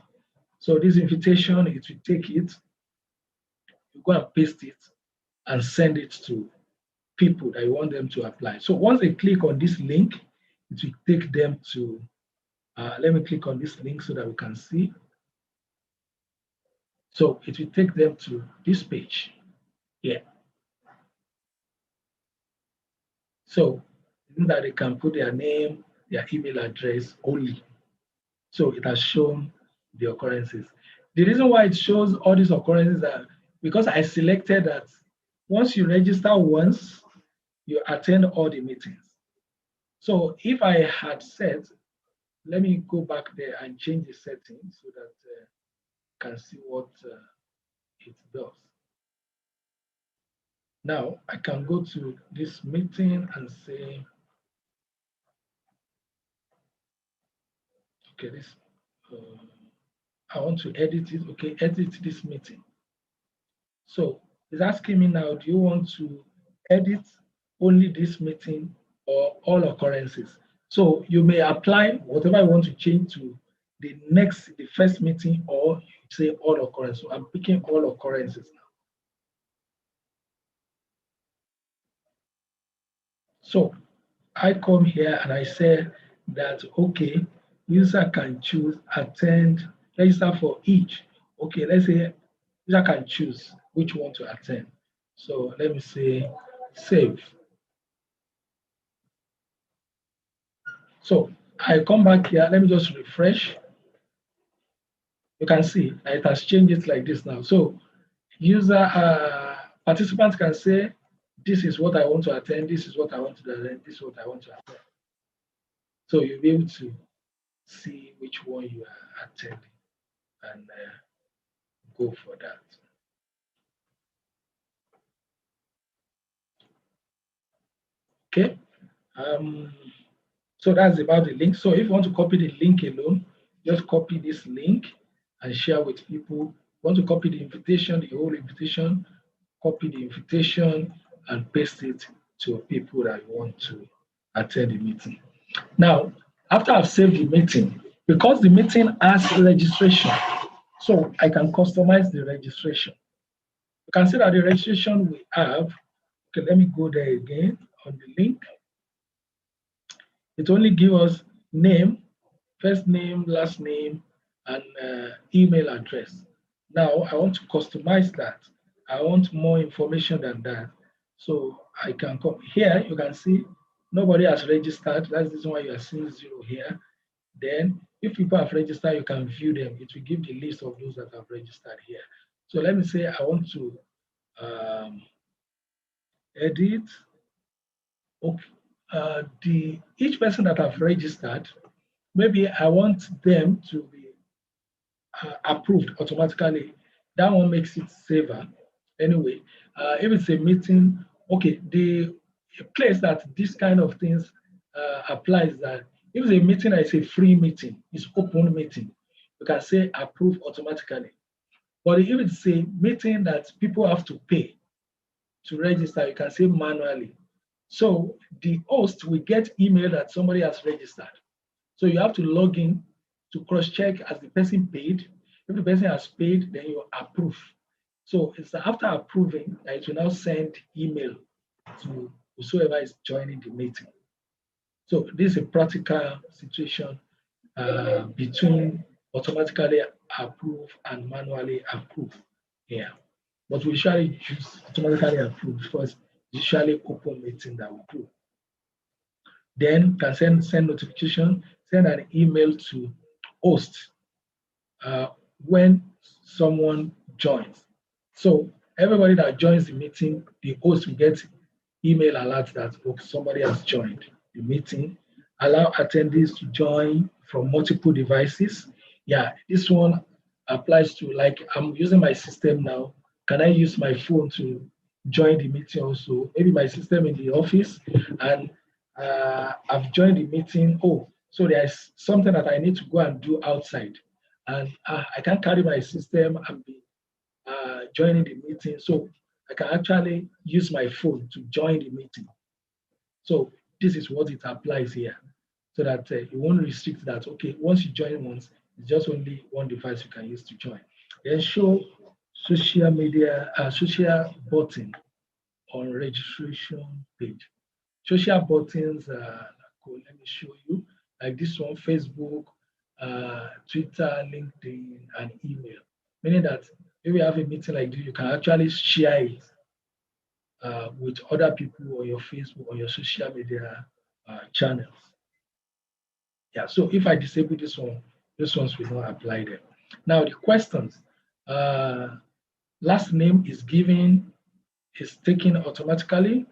So this invitation, it will take it, you go and paste it and send it to people that you want them to apply. So once they click on this link, it will take them to, let me click on this link so that we can see. So it will take them to this page here. So that they can put their name, their email address only. So it has shown the occurrences. The reason why it shows all these occurrences are because I selected that once you register once, you attend all the meetings. So if I had said, let me go back there and change the settings so that you can see what it does. Now I can go to this meeting and say, okay, this I want to edit it. Okay, edit this meeting. So it's asking me now, do you want to edit only this meeting or all occurrences? So you may apply whatever I want to change to the first meeting, or say all occurrences. So I'm picking all occurrences now. So I come here and I say that, okay, user can choose attend, register for each. Okay, let's say user can choose which one to attend. So let me say save. So I come back here, let me just refresh. You can see it has changed it like this now. So participants can say, this is what I want to attend, this is what I want to attend, this is what I want to attend. So you'll be able to see which one you are attending and go for that. Okay. So that's about the link. So if you want to copy the link alone, just copy this link and share with people. You want to copy the invitation, the whole invitation, copy the invitation and paste it to people that you want to attend the meeting. Now, after I've saved the meeting, because the meeting has registration, so I can customize the registration. You can see that the registration we have, okay, let me go there again on the link. It only gives us name, first name, last name, and email address. Now I want to customize that. I want more information than that. So I can come here. You can see nobody has registered. That's the reason why you are seeing 0 here. Then if people have registered, you can view them. It will give the list of those that have registered here. So let me say I want to edit. Okay, each person that have registered, maybe I want them to be approved automatically. That one makes it safer. Anyway, if it's a meeting, okay, the place that this kind of things applies that if it's a meeting that is a free meeting, it's open meeting, you can say approve automatically. But if it's a meeting that people have to pay to register, you can say manually. So the host will get email that somebody has registered. So you have to log in to cross-check as the person paid. If the person has paid, then you approve. So it's after approving that it will now send email to whoever is joining the meeting. So this is a practical situation between automatically approve and manually approve here. But we usually use automatically approve because it's usually open meeting that we do. Then can send notification, send an email to host when someone joins. So everybody that joins the meeting, the host will get email alert that somebody has joined the meeting. Allow attendees to join from multiple devices. Yeah, this one applies to, like, I'm using my system now. Can I use my phone to join the meeting also? Maybe my system in the office, and I've joined the meeting. Oh, so there's something that I need to go and do outside, and I can't carry my system and be joining the meeting. So I can actually use my phone to join the meeting. So this is what it applies here, so that you won't restrict that. Okay, once you join once, it's just only one device you can use to join. Then show social media, social button on registration page. Social buttons, let me show you, like this one, Facebook, Twitter, LinkedIn, and email. Meaning that if you have a meeting like this, you can actually share it with other people on your Facebook or your social media channels. Yeah, so if I disable this one, these ones will not apply there. Now the questions, last name is given, is taken automatically.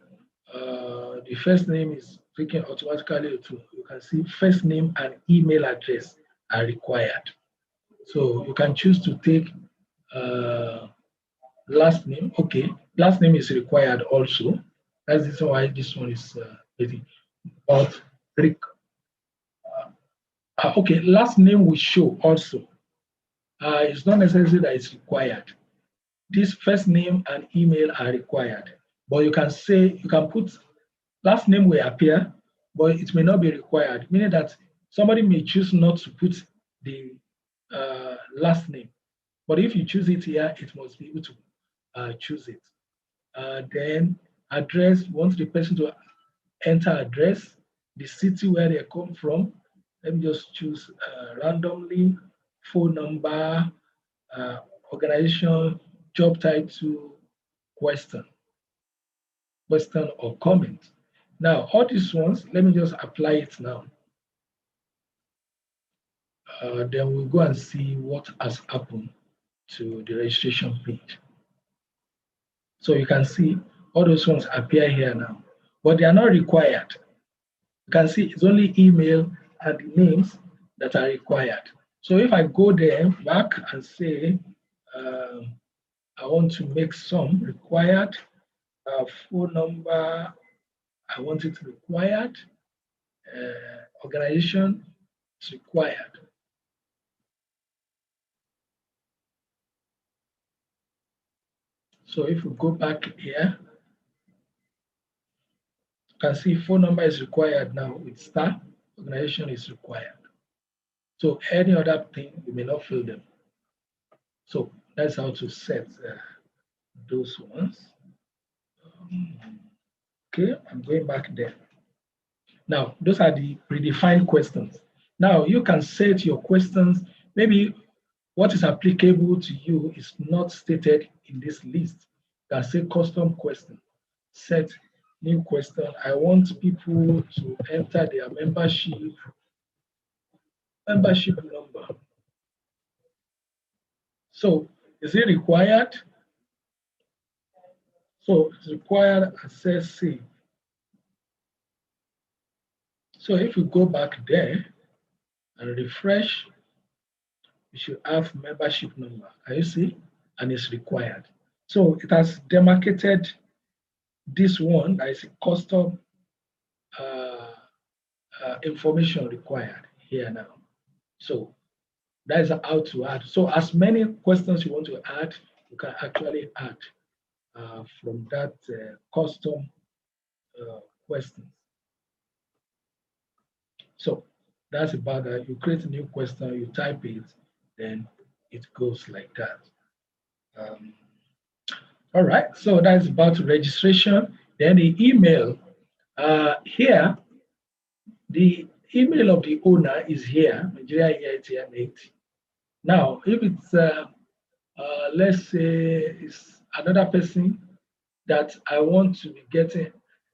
The first name is taken automatically too. You can see first name and email address are required. So you can choose to take last name. Okay, last name is required also. That's why this one is waiting. But okay, last name will show also. It's not necessary that it's required. This first name and email are required. But you can say, you can put last name will appear, but it may not be required, meaning that somebody may choose not to put the last name. But if you choose it here, it must be able to choose it. Then address, want the person to enter address, the city where they come from. Let me just choose randomly, phone number, organization, job title, question or comment. Now, all these ones, let me just apply it now. Then we'll go and see what has happened to the registration page. So you can see all those ones appear here now, but they are not required. You can see it's only email and the names that are required. So if I go there back and say, I want to make some required, phone number, I want it required, organization is required. So if we go back here, you can see phone number is required now with star, organization is required. So any other thing, you may not fill them. So that's how to set those ones. Okay, I'm going back there. Now, those are the predefined questions. Now, you can set your questions. Maybe what is applicable to you is not stated in this list. You can say custom question, set new question. I want people to enter their membership number. So is it required? So it's required access save. So if we go back there and refresh, you should have membership number. Can you see? And it's required. So it has demarcated this one that is a custom information required here now. So that is how to add. So as many questions you want to add, you can actually add from that custom questions. So that's about that. You create a new question, you type it, then it goes like that. All right, so that's about registration. Then the email. Here, the email of the owner is here, Nigeria EITM 80. Now, if it's, let's say, it's another person that I want to be getting,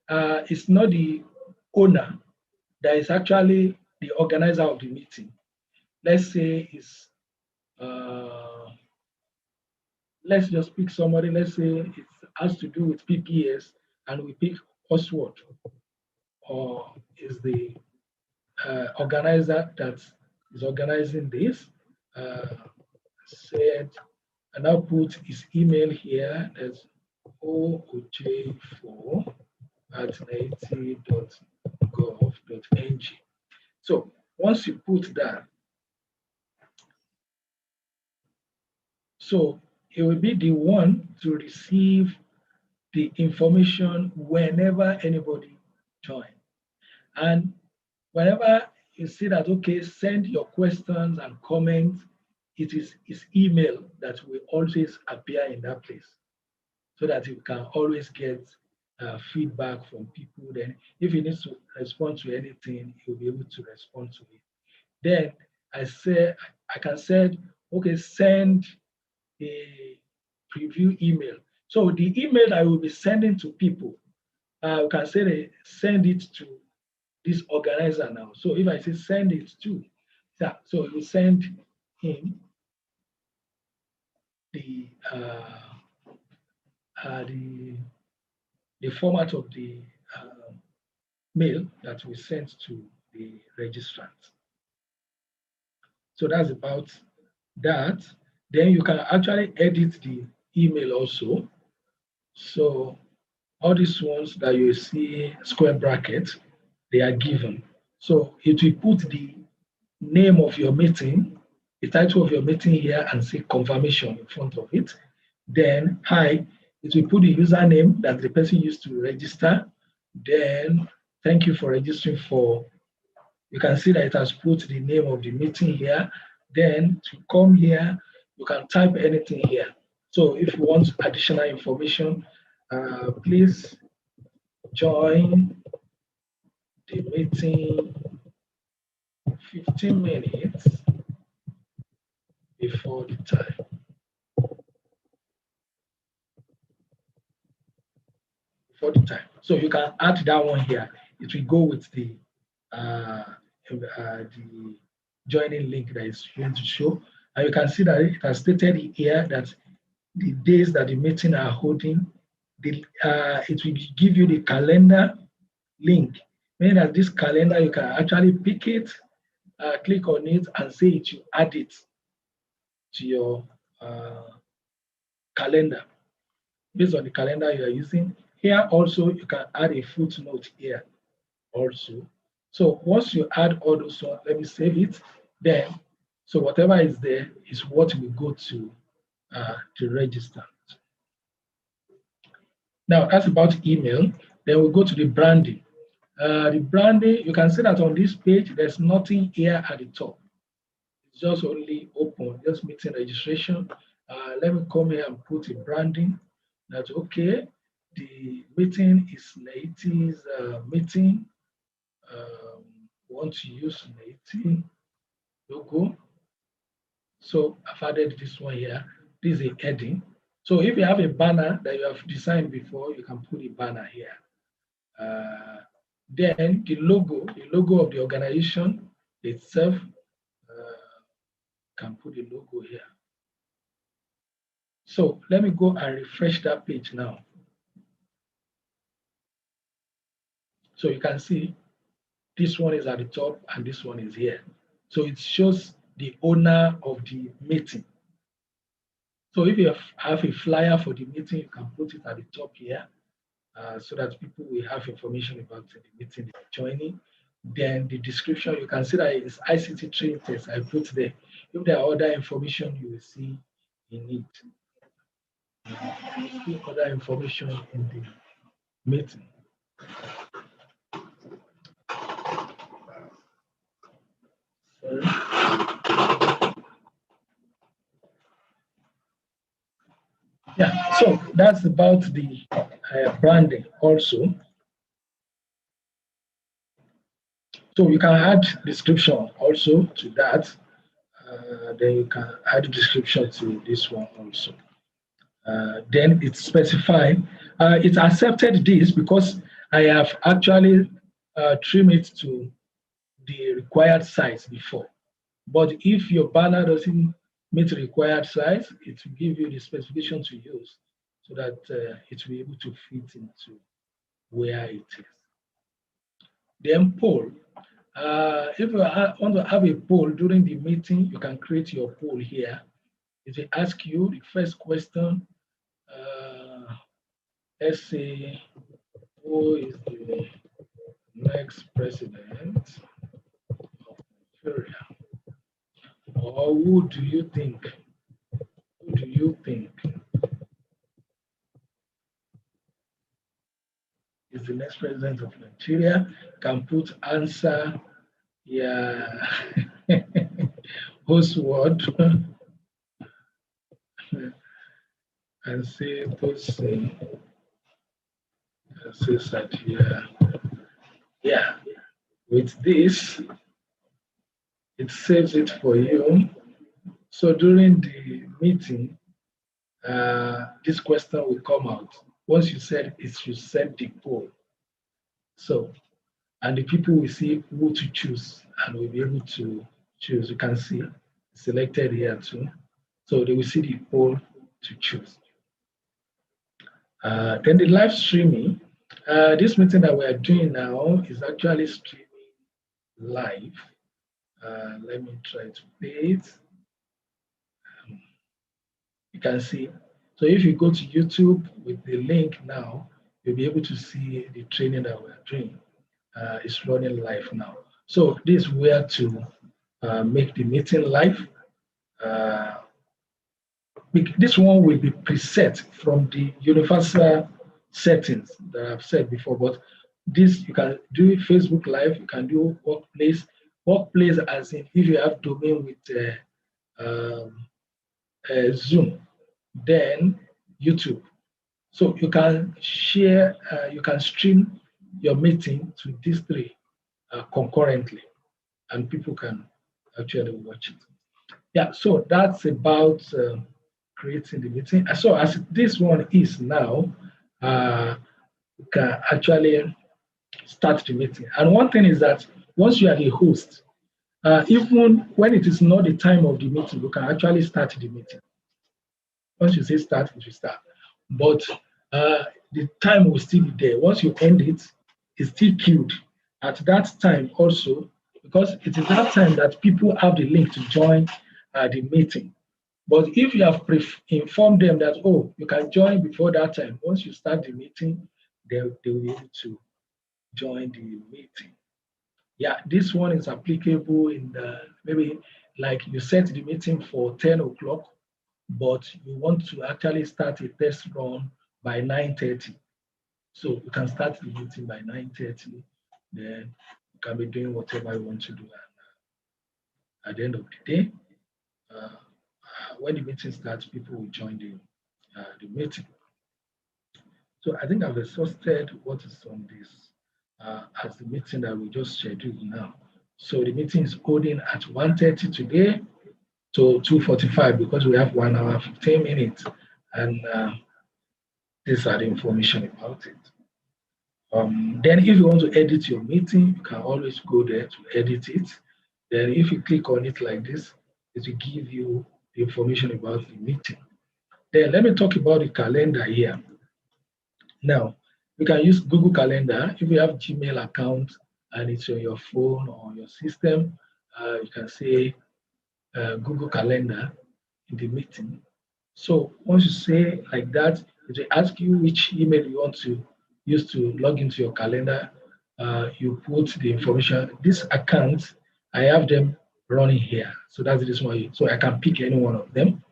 it's not the owner that is actually the organizer of the meeting. Let's say it's, let's just pick somebody, let's say it has to do with PPS, and we pick Oswald, or is the organizer that is organizing this, said, and I'll put his email here as ooj4@90.gov.ng. So once you put that, so it will be the one to receive the information whenever anybody joins. And whenever you see that, okay, send your questions and comments, it is his email that will always appear in that place, so that you can always get feedback from people. Then if he needs to respond to anything, he'll be able to respond to it. Then I can say, okay, send a preview email. So the email I will be sending to people, you can say send it to this organizer now. So if I say send it to, so you send him the format of the mail that we sent to the registrant. So that's about that. Then you can actually edit the email also. So all these ones that you see square brackets, they are given. So it will put the name of your meeting, the title of your meeting here, and say confirmation in front of it. Then hi, it will put the username that the person used to register. Then thank you for registering for, you can see that it has put the name of the meeting here. Then to come here, you can type anything here. So if you want additional information, please join the meeting 15 minutes before the time. So you can add that one here. It will go with the joining link that is going to show. And you can see that it has stated here that the days that the meeting are holding, it will give you the calendar link, meaning that this calendar, you can actually pick it, click on it, and say it, you add it to your calendar based on the calendar you are using. Here also, you can add a footnote here also. So once you add all those ones, let me save it. Then, so whatever is there is what we go to register. Now that's about email. Then we'll go to the branding. The branding, you can see that on this page, there's nothing here at the top. It's just only open, just meeting registration. Let me come here and put a branding. That's okay. The meeting is NAITI's meeting. Want to use NAITI logo. So I've added this one here. This is a heading. So if you have a banner that you have designed before, you can put a banner here. Then the logo of the organization itself, can put the logo here. So let me go and refresh that page now. So you can see this one is at the top and this one is here. So it shows the owner of the meeting. So if you have a flyer for the meeting, you can put it at the top here, so that people will have information about the meeting they're joining. Then the description, you can see that it's ICT training test I put there. If there are other information you will see in it. You see other information in the meeting. Sorry. Yeah, so that's about the branding also. So you can add description also to that. Then you can add description to this one also. Then it's specified. It's accepted this because I have actually trimmed it to the required size before. But if your banner doesn't meet the required size, it will give you the specification to use so that it will be able to fit into where it is. Then poll. If you want to have a poll during the meeting, you can create your poll here. It will ask you the first question. Let's say, who is the next president of Nigeria? Or who do you think? Who do you think is the next president of Nigeria? Can put answer, yeah, host word, and say those things. Say that, yeah. With this, it saves it for you. So during the meeting, this question will come out. Once you said it, you send the poll. So, and the people will see who to choose and will be able to choose. You can see selected here too. So they will see the poll to choose. Then the live streaming. This meeting that we are doing now is actually streaming live. Let me try to play it. You can see. So if you go to YouTube with the link now, you'll be able to see the training that we're doing. It's running live now. So this is where to make the meeting live. This one will be preset from the universal settings that I've said before, but this you can do Facebook Live, you can do Workplace. Workplace as in if you have domain with Zoom, then YouTube. So you can share, you can stream your meeting to these three concurrently, and people can actually watch it. Yeah, so that's about creating the meeting. So as this one is now, you can actually start the meeting. And one thing is that once you are the host, even when it is not the time of the meeting, you can actually start the meeting. Once you say start, it will start. But the time will still be there. Once you end it, it's still queued at that time also, because it is that time that people have the link to join the meeting. But if you have informed them that, oh, you can join before that time, once you start the meeting, they will be able to join the meeting. Yeah, this one is applicable in the, maybe like you set the meeting for 10 o'clock, but you want to actually start a test run by 9:30. So you can start the meeting by 9:30, then you can be doing whatever you want to do. And at the end of the day, when the meeting starts, people will join the meeting. So I think I've exhausted what is on this as the meeting that we just scheduled now. So the meeting is holding at 1:30 today. to 2:45 because we have 1 hour 15 minutes, and these are the information about it. Then if you want to edit your meeting, you can always go there to edit it. Then if you click on it like this, it will give you the information about the meeting. Then let me talk about the calendar here. Now, you can use Google Calendar. If you have Gmail account and it's on your phone or your system, you can say Google Calendar in the meeting. So once you say like that, it will ask you which email you want to use to log into your calendar. You put the information. This account, I have them running here. So that's the reason why. So I can pick any one of them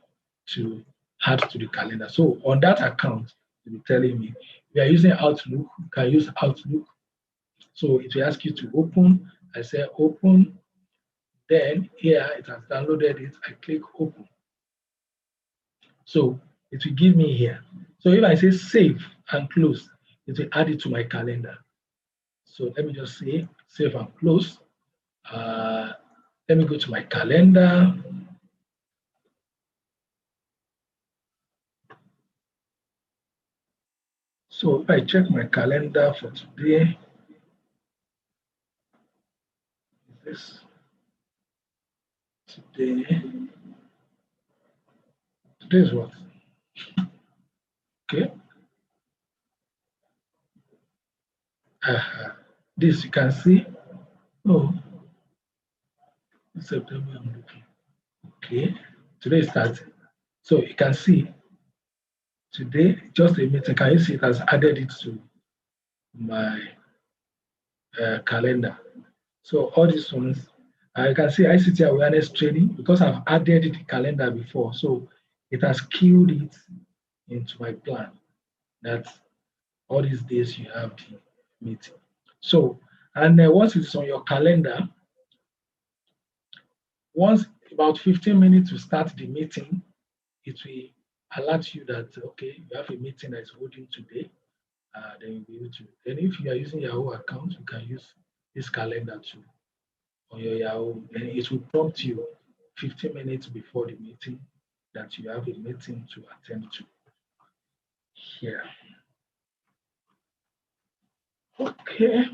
to add to the calendar. So on that account, it will be telling me if you are using Outlook, you can use Outlook. So it will ask you to open. I say open. Then here it has downloaded it. I click open. So it will give me here. So if I say save and close, it will add it to my calendar. So let me just say save and close. Let me go to my calendar. So if I check my calendar for today, this today is what? Okay. This you can see. Oh, September I'm looking. Okay. Today is 30. So you can see today, just a meeting. Can you see it has added it to my calendar? So all these ones, I can see ICT awareness training because I've added the calendar before. So it has queued it into my plan that all these days you have the meeting. So, and once it's on your calendar, once about 15 minutes to start the meeting, it will alert you that, okay, you have a meeting that is holding today. Then you'll be able to. Then if you are using Yahoo account, you can use this calendar too on your Yahoo. Then it will prompt you 15 minutes before the meeting that you have a meeting to attend to here. Okay.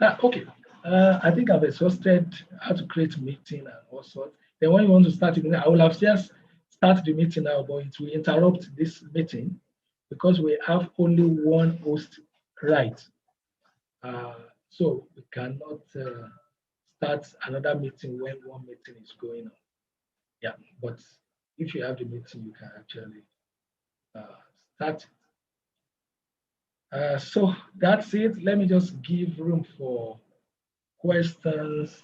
Okay. I think I've exhausted how to create a meeting and all sorts. Then when you want to start it, I will have just start the meeting now, but it will interrupt this meeting because we have only one host right. So we cannot start another meeting when one meeting is going on. Yeah, but if you have the meeting, you can actually start it. So that's it. Let me just give room for questions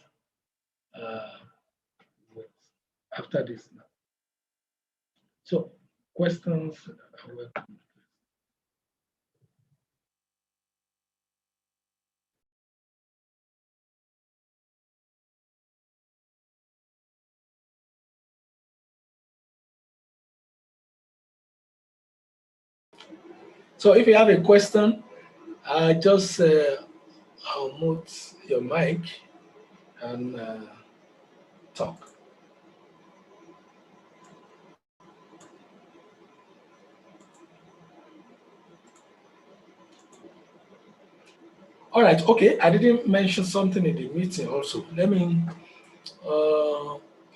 after this now. So questions are welcome. So if you have a question, just I'll mute your mic and talk. All right, okay. I didn't mention something in the meeting also.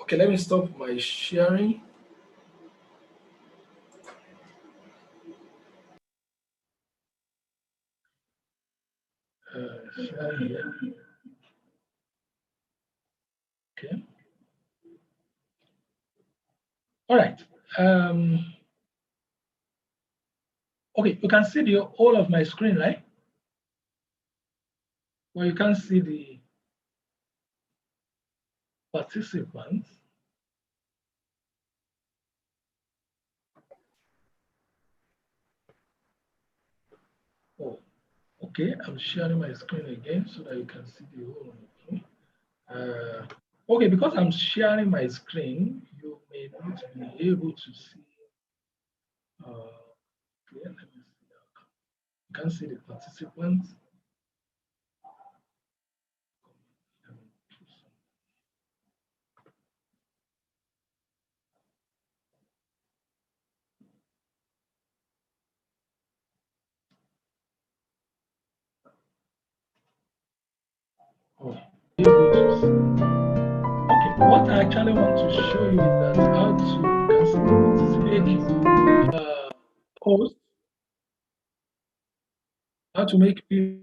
Okay, let me stop my sharing. Share here. Okay. All right. Okay, you can see the whole of my screen, right? Well, you can see the participants. Oh, okay. I'm sharing my screen again so that you can see the whole of it. Okay, because I'm sharing my screen, you may not be able to see. Okay, let me see. You can see the participants. Oh, images. Okay, what I actually want to show you is that how to make posts, how to make people.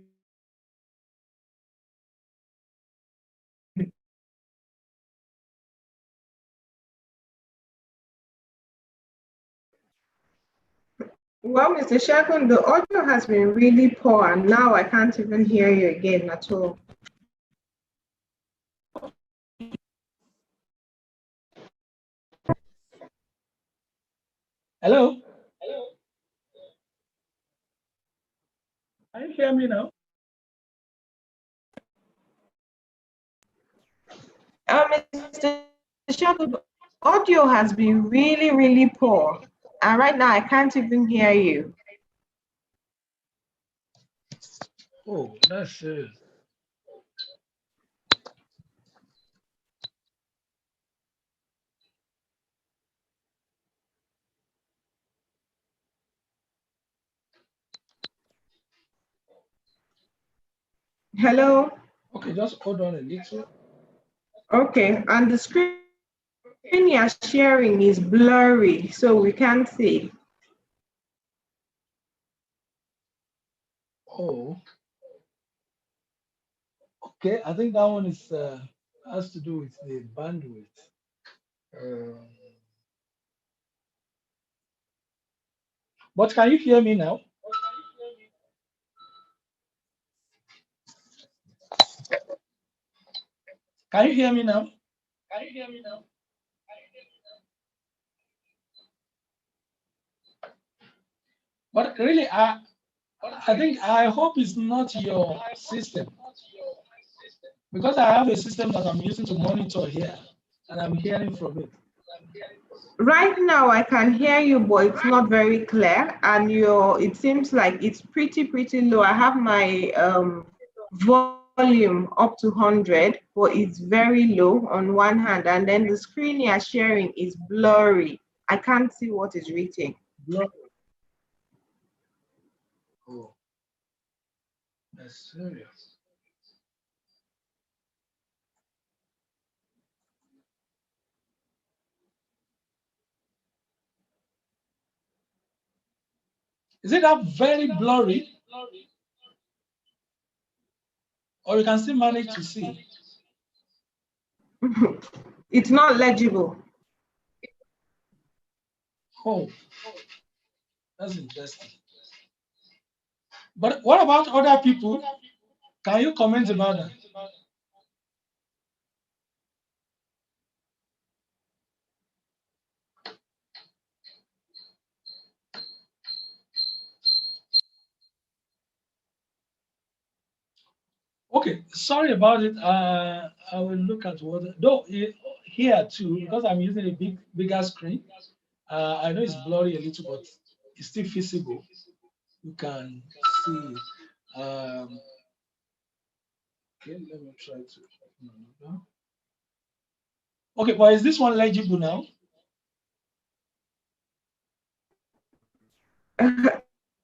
Well, Mr. Shagun, the audio has been really poor, and now I can't even hear you again at all. Hello? Can you hear me now? Mr. Shagun, the audio has been really, really poor, and right now I can't even hear you. Oh, that's serious. Hello? Okay, just hold on a little. Okay, and the screen you're sharing is blurry, so we can't see. Oh, okay. I think that one is has to do with the bandwidth. But can you hear me now? Can you hear me now? Can you hear me now? But really, I think I hope it's not your system, because I have a system that I'm using to monitor here, and I'm hearing from it. Right now I can hear you, but it's not very clear, and it seems like it's pretty low. I have my volume up to 100, but it's very low on one hand, and then the screen you're sharing is blurry. I can't see what is written. Blurry. Oh, that's serious. Is it that very blurry? Or you can still manage to see? It's not legible. Oh, that's interesting. But what about other people? Can you comment about that? Okay, sorry about it. I will look at what, though here too, because I'm using a bigger screen. I know it's blurry a little, but it's still visible. You can see it. Okay, let me try to. Okay, but is this one legible now?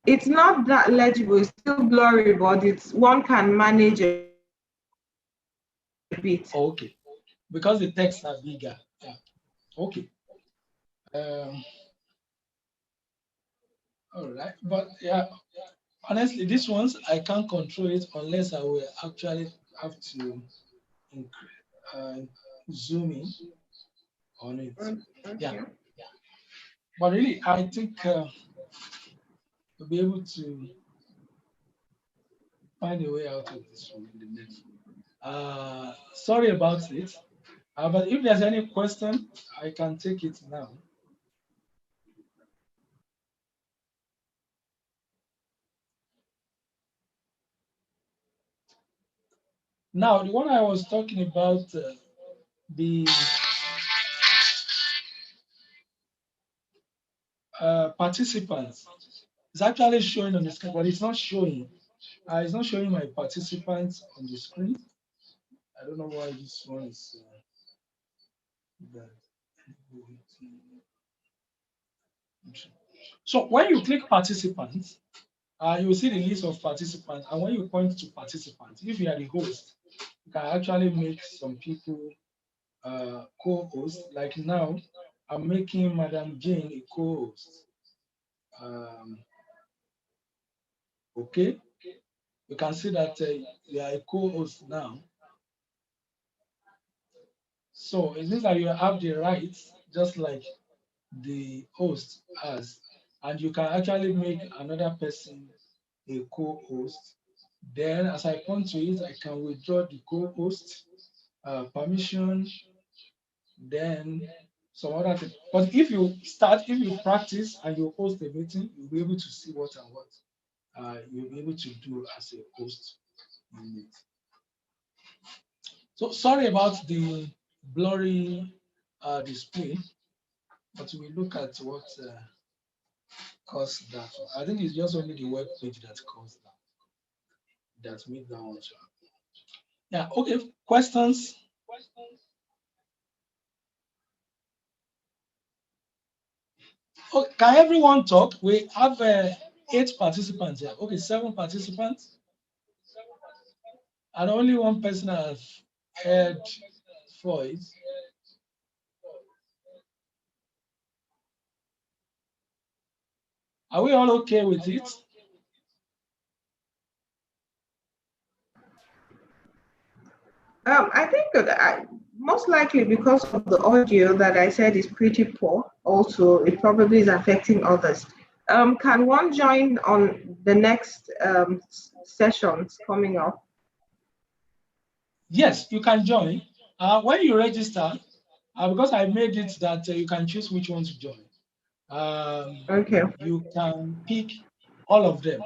It's not that legible. It's still blurry, but one can manage a bit. Okay, because the texts are bigger. Yeah. Okay. All right, but yeah, honestly, these ones I can't control it unless I will actually have to zoom in on it. Yeah, but really, I think we'll be able to find a way out of this one in the next one. Sorry about it, but if there's any question, I can take it now. Now, the one I was talking about, the participants, is actually showing on the screen, but it's not showing. It's not showing my participants on the screen. I don't know why this one is that. So when you click participants, you will see the list of participants. And when you point to participants, if you are the host, you can actually make some people co-host. Like now, I'm making Madam Jane a co-host. Okay, you can see that you are a co-host now. So it means that you have the rights, just like the host has, and you can actually make another person a co-host. Then, as I point to it, I can withdraw the co-host permission, then some other thing. But if you practice and you host a meeting, you'll be able to see what and what you'll be able to do as a host in it. So sorry about the blurry display, but we look at what caused that. I think it's just only the web page that caused that, that made that one. Yeah, okay, questions? Okay, can everyone talk? We have 8 participants here. Okay, 7 participants. And only one person has heard voice. Are we all okay with it? I think that most likely because of the audio that I said is pretty poor. Also, it probably is affecting others. Can one join on the next sessions coming up? Yes, you can join. When you register, because I made it that you can choose which one to join. Okay. You can pick all of them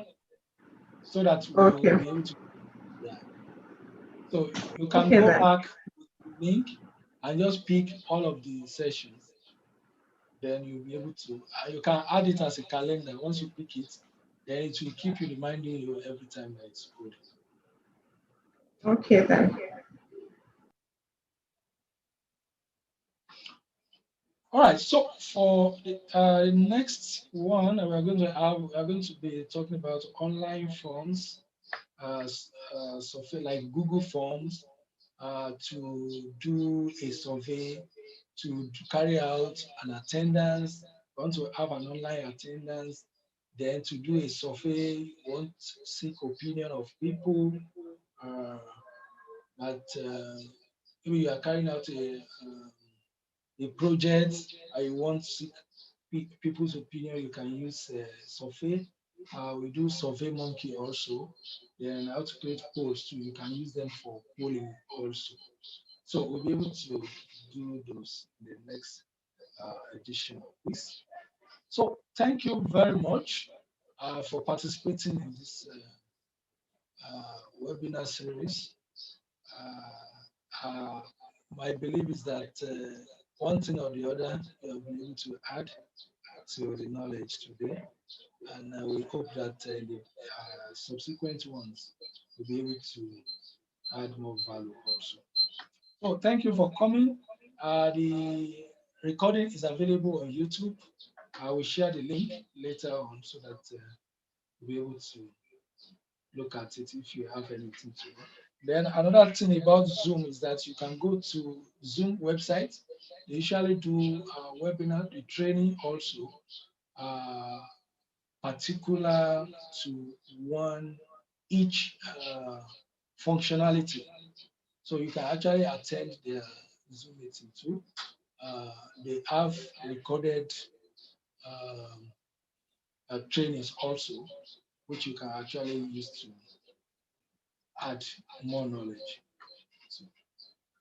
so that we Okay. will be able to. Yeah. So you can Okay go then. back with the link and just pick all of the sessions. Then you'll be able to. You can add it as a calendar. Once you pick it, then it will keep you reminding you every time that it's good. Okay then. All right. So for the next one, we're going to be talking about online forms, like Google Forms, to do a survey, to carry out an attendance. Want to have an online attendance, then to do a survey. Want to seek opinion of people that maybe you are carrying out a project and you want to seek people's opinion, you can use Survey. We do Survey Monkey also. Then how to create polls too. You can use them for polling also. So we'll be able to do those in the next edition of this. So thank you very much for participating in this webinar series. My belief is that one thing or the other you'll be able to add to the knowledge today, and we hope that the subsequent ones will be able to add more value also. So thank you for coming. The recording is available on YouTube. I will share the link later on so that you'll be able to look at it if you have anything to. Then another thing about Zoom is that you can go to Zoom website. They usually do webinar, the training also, particular to one each functionality. So you can actually attend their Zoom meeting too. They have recorded trainings also, which you can actually use to add more knowledge.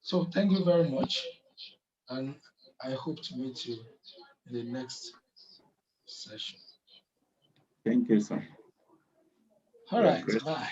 So thank you very much, and I hope to meet you in the next session. Thank you, sir. All right, bye.